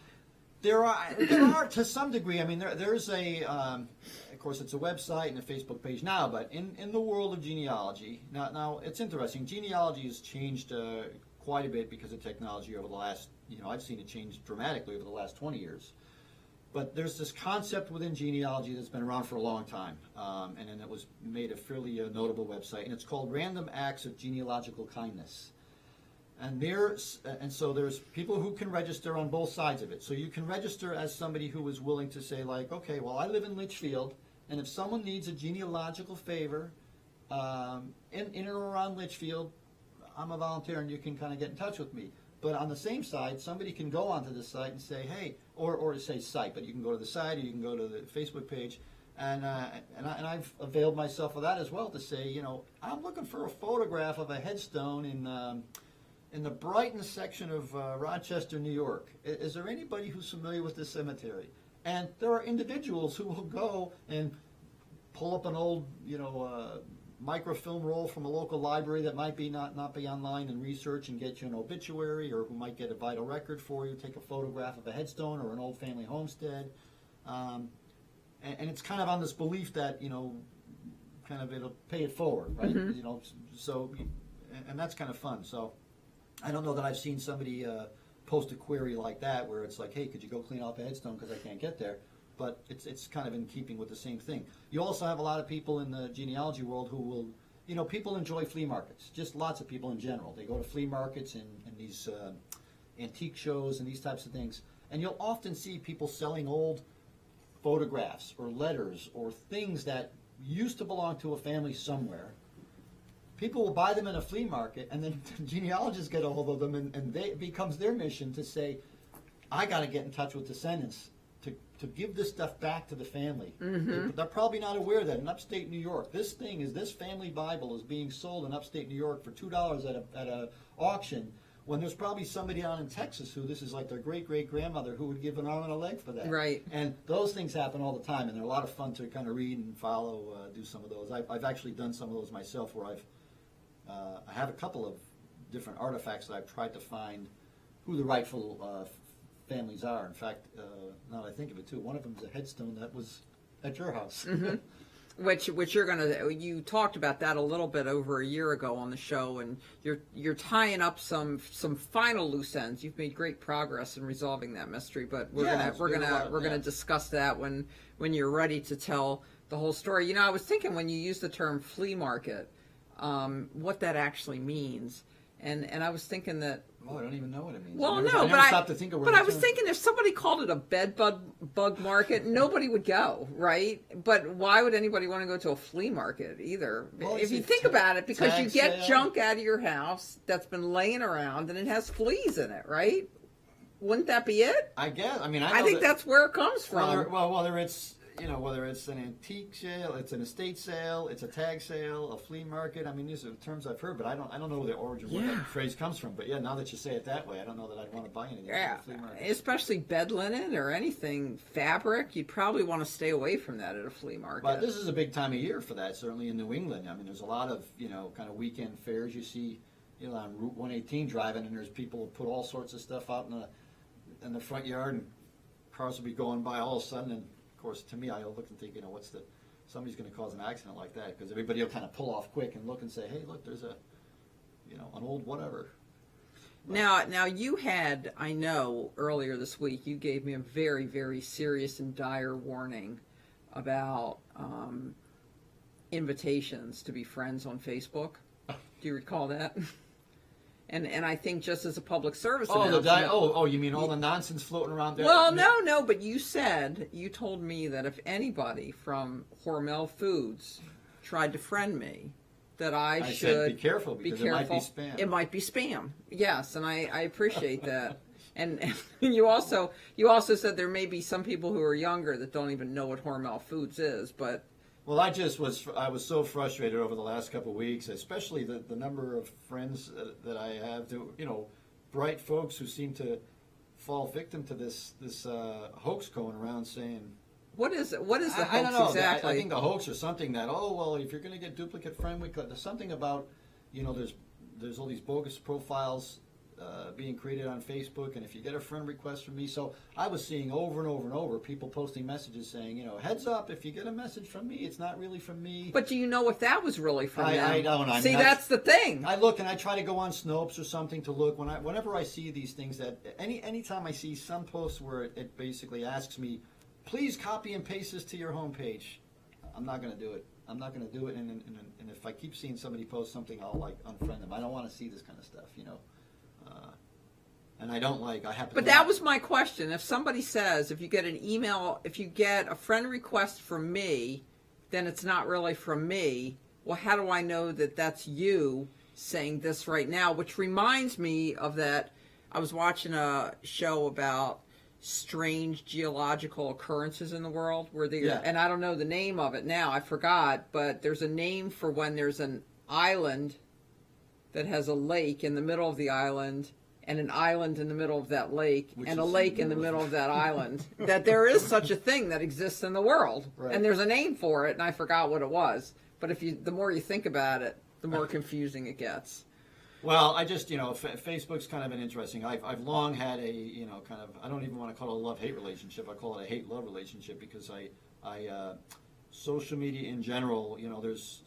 There are to some degree. I mean, there's a, of course, it's a website and a Facebook page now. But in the world of genealogy, now it's interesting. Genealogy has changed quite a bit because of technology over the last, you know, I've seen it change dramatically over the last 20 years. But there's this concept within genealogy that's been around for a long time, and then it was made a fairly notable website, and it's called Random Acts of Genealogical Kindness. And so there's people who can register on both sides of it. So you can register as somebody who is willing to say, like, okay, well, I live in Litchfield, and if someone needs a genealogical favor in and around Litchfield, I'm a volunteer, and you can kind of get in touch with me. But on the same side, somebody can go onto the site and say, hey, or say site, but you can go to the site, or you can go to the Facebook page, and I've availed myself of that as well to say, you know, I'm looking for a photograph of a headstone in the Brighton section of Rochester, New York. Is there anybody who's familiar with this cemetery? And there are individuals who will go and pull up an old, you know, microfilm roll from a local library that might be not be online and research and get you an obituary, or who might get a vital record for you, take a photograph of a headstone or an old family homestead. And it's kind of on this belief that, you know, kind of it'll pay it forward, right? You know, so, and that's kind of fun. So I don't know that I've seen somebody post a query like that where it's like, hey, could you go clean off a headstone because I can't get there? but it's kind of in keeping with the same thing. You also have a lot of people in the genealogy world who will, people enjoy flea markets. Just lots of people in general. They go to flea markets and these antique shows and these types of things. And you'll often see people selling old photographs or letters or things that used to belong to a family somewhere. People will buy them in a flea market, and then genealogists get a hold of them, and it becomes their mission to say, I got to get in touch with descendants to give this stuff back to the family. Mm-hmm. They're probably not aware that in upstate New York, this family Bible is being sold in upstate New York for $2 at a auction, when there's probably somebody down in Texas who this is like their great-great-grandmother who would give an arm and a leg for that. Right. And those things happen all the time, and they're a lot of fun to kind of read and follow, do some of those. I've actually done some of those myself, where I have a couple of different artifacts that I've tried to find who the rightful families are. In fact, now that I think of it too, one of them is a headstone that was at your house. Mm-hmm. Which you talked about that a little bit over a year ago on the show, and you're tying up some final loose ends. You've made great progress in resolving that mystery, but we're gonna discuss that when you're ready to tell the whole story. I was thinking when you use the term flea market, what that actually means, and I was thinking that. Oh, I don't even know what it means. Well, I no, never stopped to think of where but I the was term- thinking if somebody called it a bug market, nobody would go, right? But why would anybody want to go to a flea market either? Well, if you it's think about it, because you tag get sale. junk out of your house that's been laying around and it has fleas in it, right? Wouldn't that be it? I guess. I mean, I think that's where it comes from. Whether it's an antique sale, it's an estate sale, it's a tag sale, a flea market. I mean, these are terms I've heard, but I don't know the origin where that phrase comes from. But yeah, now that you say it that way, I don't know that I'd want to buy anything Yeah, from a flea market. especially bed linen or anything fabric, you'd probably want to stay away from that at a flea market. But this is a big time of year for that, certainly in New England. I mean, there's a lot of, kind of weekend fairs you see, on Route 118 driving, and there's people who put all sorts of stuff out in the front yard, and cars will be going by all of a sudden, and of course, to me, I look and think, somebody's going to cause an accident like that, because everybody will kind of pull off quick and look and say, hey, look, there's an old whatever. Now you had, I know, earlier this week, you gave me a very, very serious and dire warning about invitations to be friends on Facebook. Do you recall that? And I think just as a public service announcement. You mean all the nonsense floating around there? Well, no, but you told me that if anybody from Hormel Foods tried to friend me, that I should said, be careful, because it might be spam. It might be spam. Yes, and I appreciate that. And you also said there may be some people who are younger that don't even know what Hormel Foods is, but. Well, I was so frustrated over the last couple of weeks, especially the number of friends that I have, bright folks who seem to fall victim to this hoax going around saying. What is it? What is the hoax I don't know. exactly? I think the hoax is something that, if you're going to get duplicate friend requests, there's something about, there's all these bogus profiles being created on Facebook, and if you get a friend request from me, so I was seeing over and over and over people posting messages saying, heads up, if you get a message from me, it's not really from me. But do you know if that was really from them? I don't. See, that's the thing. I look and I try to go on Snopes or something to look whenever I see these things that anytime I see some post where it basically asks me, please copy and paste this to your homepage, I'm not going to do it. I'm not going to do it, and if I keep seeing somebody post something, I'll unfriend them. I don't want to see this kind of stuff, and I don't I happen. But that was my question. If somebody says, if you get an email, if you get a friend request from me, then it's not really from me. Well, how do I know that that's you saying this right now? Which reminds me of that. I was watching a show about strange geological occurrences in the world and I don't know the name of it now. I forgot, but there's a name for when there's an island that has a lake in the middle of the island, and an island in the middle of that lake, and a lake in the middle of that island. That there is such a thing that exists in the world, right. And there's a name for it, and I forgot what it was. But the more you think about it, the more confusing it gets. Well, I just, Facebook's kind of an interesting. I've long had a, kind of, I don't even want to call it a love-hate relationship. I call it a hate-love relationship, because social media in general, there's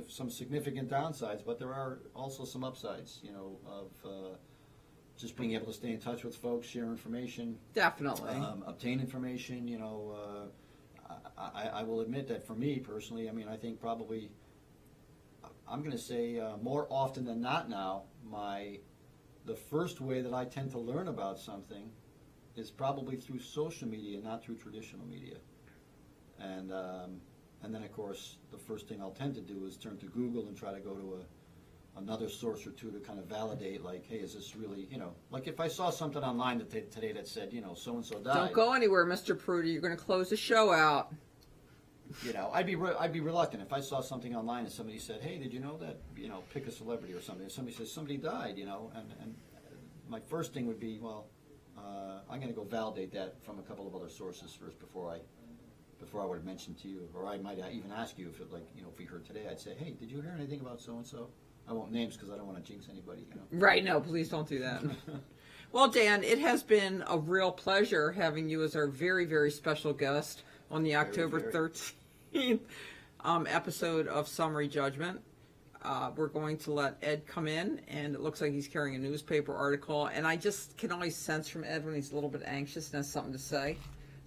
some significant downsides, but there are also some upsides, of just being able to stay in touch with folks, share information, Definitely. obtain information. I will admit that for me personally, I mean, I think probably, I'm going to say more often than not now, the first way that I tend to learn about something is probably through social media, not through traditional media. And then, of course, the first thing I'll tend to do is turn to Google and try to go to another source or two to kind of validate, like, hey, is this really, like if I saw something online today that said, so-and-so died. Don't go anywhere, Mr. Peruta. You're going to close the show out. I'd be reluctant if I saw something online and somebody said, hey, did you know that, pick a celebrity or something. If somebody says somebody died, and my first thing would be, well, I'm going to go validate that from a couple of other sources first before I would have mentioned to you, or I might even ask you if we heard today, I'd say, hey, did you hear anything about so-and-so? I won't names because I don't want to jinx anybody. Right, no, please don't do that. Well, Dan, it has been a real pleasure having you as our very, very special guest on the October 13th episode of Summary Judgment. We're going to let Ed come in, and it looks like he's carrying a newspaper article, and I just can always sense from Ed when he's a little bit anxious and has something to say.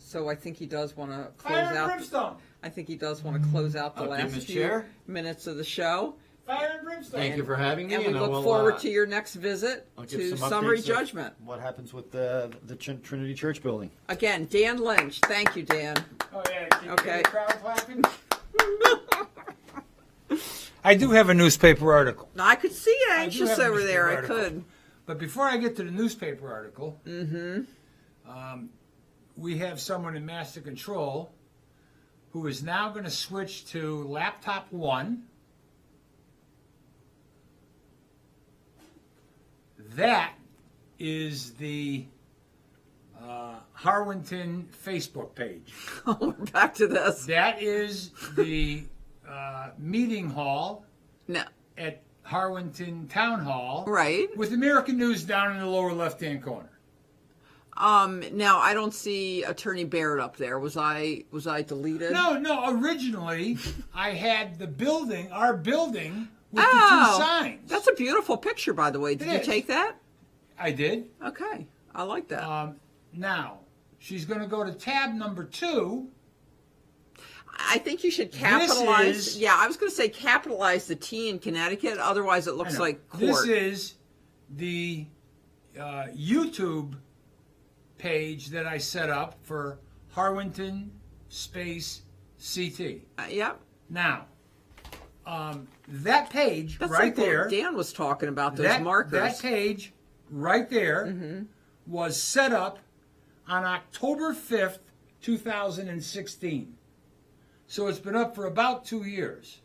So I think he does want to close out. Brimstone. I think he does want to close out the last few minutes of the show. Fire and brimstone. Thank you for having me. And we look forward to your next visit to Summary Judgment. What happens with the Trinity Church building? Again, Dan Lynch. Thank you, Dan. Oh, yeah. Can you Okay. get the crowd clapping? I do have a newspaper article. I could see you I do anxious have a over there. I newspaper article. could. But before I get to the newspaper article, we have someone in master control who is now going to switch to laptop 1. That is the Harwinton Facebook page. We're back to this. That is the meeting hall No. at Harwinton Town Hall. Right. With American News down in the lower left-hand corner. Now I don't see Attorney Baird up there. Was I deleted? No. Originally, I had the building, our building, with the 2 signs. That's a beautiful picture, by the way. Did It you is. take that? I did. Okay. I like that. Now, she's going to go to tab number 2. I think you should capitalize. is- Yeah, I was going to say capitalize the T in Connecticut. Otherwise, it looks like court. This is the YouTube page that I set up for Harwinton Space CT. Yep. Now, that page That's right like there, what Dan was talking about, those that markers. page right there was set up on October 5th, 2016. So it's been up for about 2 years.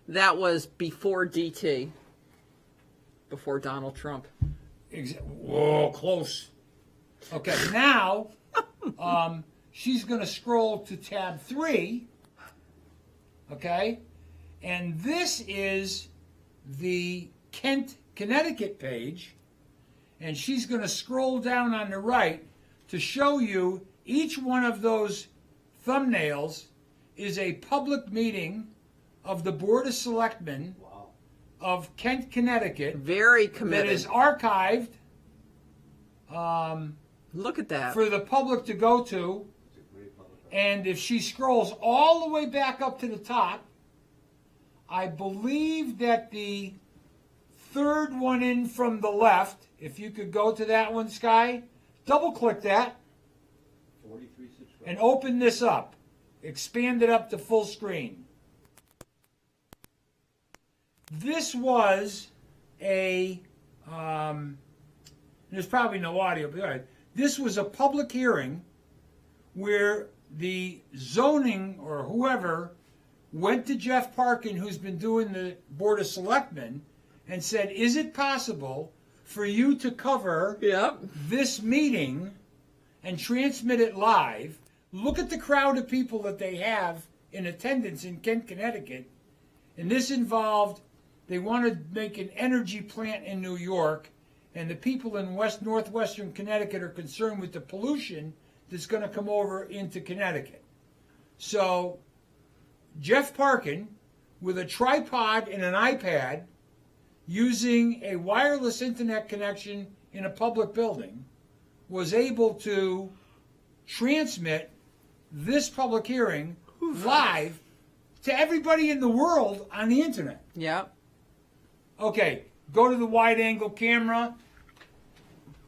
That was before DT. Before Donald Trump. Whoa, close. Okay, now she's going to scroll to tab 3. Okay? And this is the Kent, Connecticut page. And she's going to scroll down on the right to show you each one of those thumbnails is a public meeting of the Board of Selectmen of Kent, Connecticut. Very That committed. is archived Look at that. for the public to go to. And if she scrolls all the way back up to the top, I believe that the third one in from the left, if you could go to that one, Sky, double click that and open this up. Expand it up to full screen. This was a, there's probably no audio, but all right. This was a public hearing where the zoning or whoever went to Jeff Parkin, who's been doing the Board of Selectmen, and said, is it possible for you to cover this meeting and transmit it live? Look at the crowd of people that they have in attendance in Kent, Connecticut. And this involved, they want to make an energy plant in New York, and the people in northwestern Connecticut are concerned with the pollution that's going to come over into Connecticut. So Jeff Parkin, with a tripod and an iPad, using a wireless internet connection in a public building was able to transmit this public hearing live to everybody in the world on the internet. Yep. Okay, go to the wide angle camera.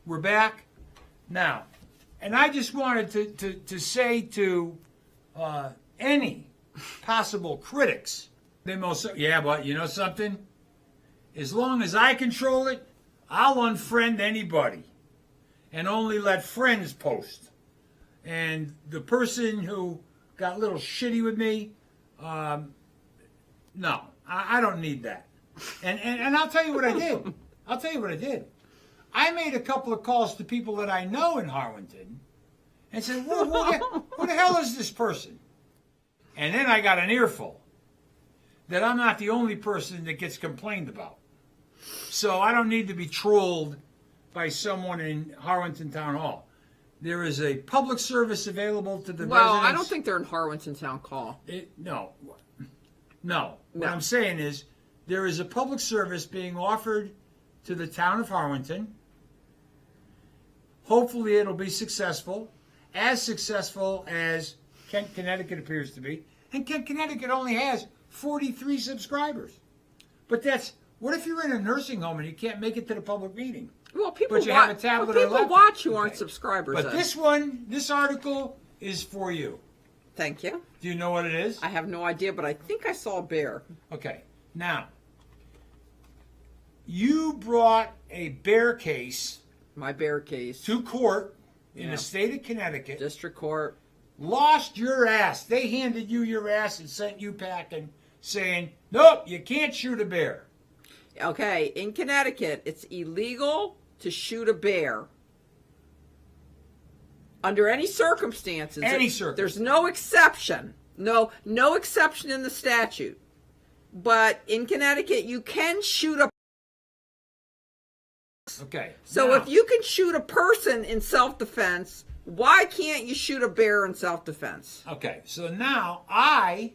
We're back now. And I just wanted to say to any possible critics, they most, yeah, but you know something? As long as I control it, I'll unfriend anybody and only let friends post. And the person who got a little shitty with me, no, I don't need that. And I'll tell you what I did. I'll tell you what I did. I made a couple of calls to people that I know in Harwinton and said, who the hell is this person? And then I got an earful that I'm not the only person that gets complained about. So I don't need to be trolled by someone in Harwinton Town Hall. There is a public service available to the residents. Well, I don't think they're in Harwinton Town Hall. No. What I'm saying is there is a public service being offered to the town of Harwinton. Hopefully it'll be successful as Kent, Connecticut appears to be. And Kent, Connecticut only has 43 subscribers. But what if you're in a nursing home and you can't make it to the public meeting? Well, people But you have a tablet or a laptop. watch who aren't Okay. subscribers. But this article is for you. Thank you. Do you know what it is? I have no idea, but I think I saw a bear. Okay. Now, you brought a bear case My bear case. to court in Yeah. the state of Connecticut. District Court. Lost your ass. They handed you your ass and sent you packing saying, nope, you can't shoot a bear. Okay, in Connecticut, it's illegal to shoot a bear. Under any circumstances. There's no exception. No exception in the statute. But in Connecticut, you can shoot a. Okay. So now, if you can shoot a person in self-defense, why can't you shoot a bear in self-defense? Okay, so now I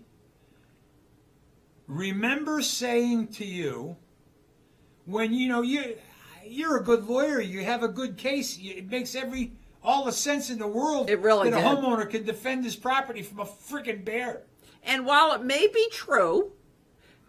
remember saying to you, when you're a good lawyer, you have a good case, it makes all the sense in the world It really that a did. homeowner can defend his property from a freaking bear. And while it may be true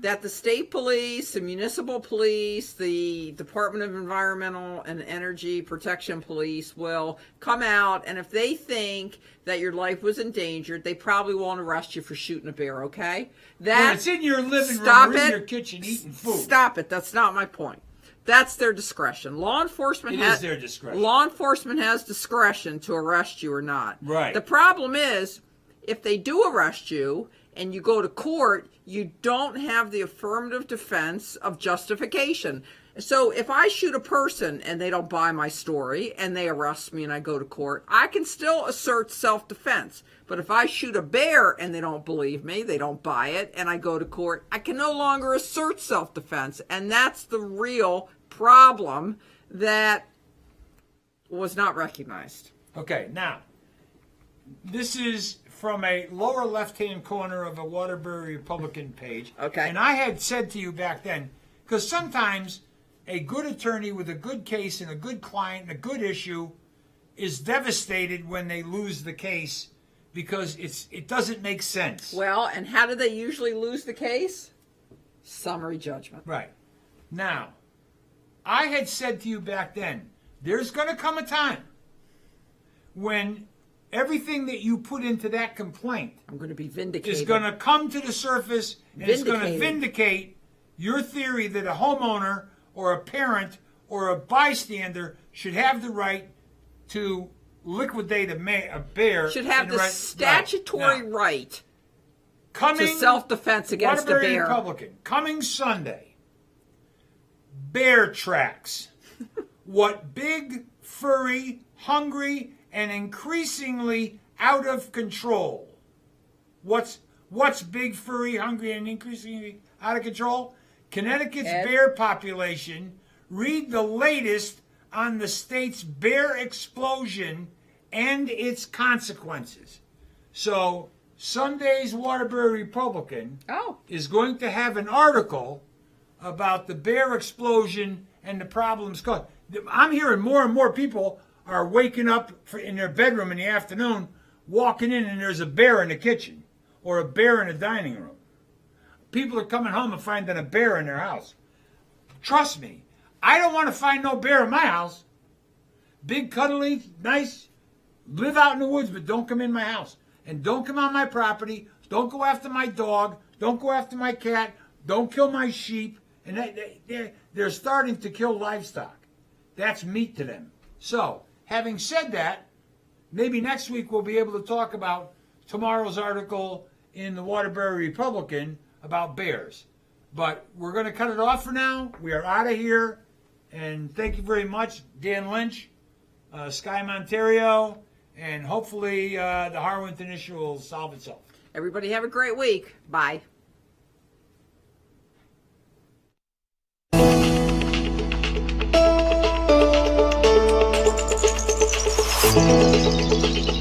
that the state police, the municipal police, the Department of Environmental and Energy Protection Police will come out, and if they think that your life was endangered, they probably won't arrest you for shooting a bear, okay? When it's in your living room Stop or in it. your kitchen eating food. Stop it. That's not my point. That's their discretion. Law enforcement It is their discretion. Law enforcement has discretion to arrest you or not. Right. The problem is, if they do arrest you and you go to court, you don't have the affirmative defense of justification. So if I shoot a person and they don't buy my story and they arrest me and I go to court, I can still assert self-defense. But if I shoot a bear and they don't believe me, they don't buy it, and I go to court, I can no longer assert self-defense. And that's the real problem that was not recognized. Okay, now, this is from a lower left-hand corner of a Waterbury Republican page. Okay. And I had said to you back then, because sometimes a good attorney with a good case and a good client and a good issue is devastated when they lose the case because it doesn't make sense. Well, and how do they usually lose the case? Summary judgment. Right. Now, I had said to you back then, there's going to come a time when everything that you put into that complaint I'm going to be vindicated. is going to come to the surface, and it's going to Vindicated. vindicate your theory that a homeowner or a parent or a bystander should have the right to liquidate a bear. Should have in the right- statutory Now, right coming to self-defense against a Waterbury bear. Republican, coming Sunday, bear tracks. What big, furry, hungry, and increasingly out of control. What's big, furry, hungry, and increasingly out of control? Connecticut's Ed? bear population. Read the latest on the state's bear explosion and its consequences. So Sunday's Waterbury Republican Oh. is going to have an article about the bear explosion and the problems caused. I'm hearing more and more people are waking up in their bedroom in the afternoon, walking in, and there's a bear in the kitchen or a bear in the dining room. People are coming home and finding a bear in their house. Trust me, I don't want to find no bear in my house. Big, cuddly, nice, live out in the woods, but don't come in my house. And don't come on my property. Don't go after my dog. Don't go after my cat. Don't kill my sheep. And they're starting to kill livestock. That's meat to them. So, having said that, maybe next week we'll be able to talk about tomorrow's article in the Waterbury Republican about bears. But we're going to cut it off for now. We are out of here. And thank you very much, Dan Lynch, Sky Montario, and hopefully the Harwinton issue will solve itself. Everybody have a great week. Bye. Thank you.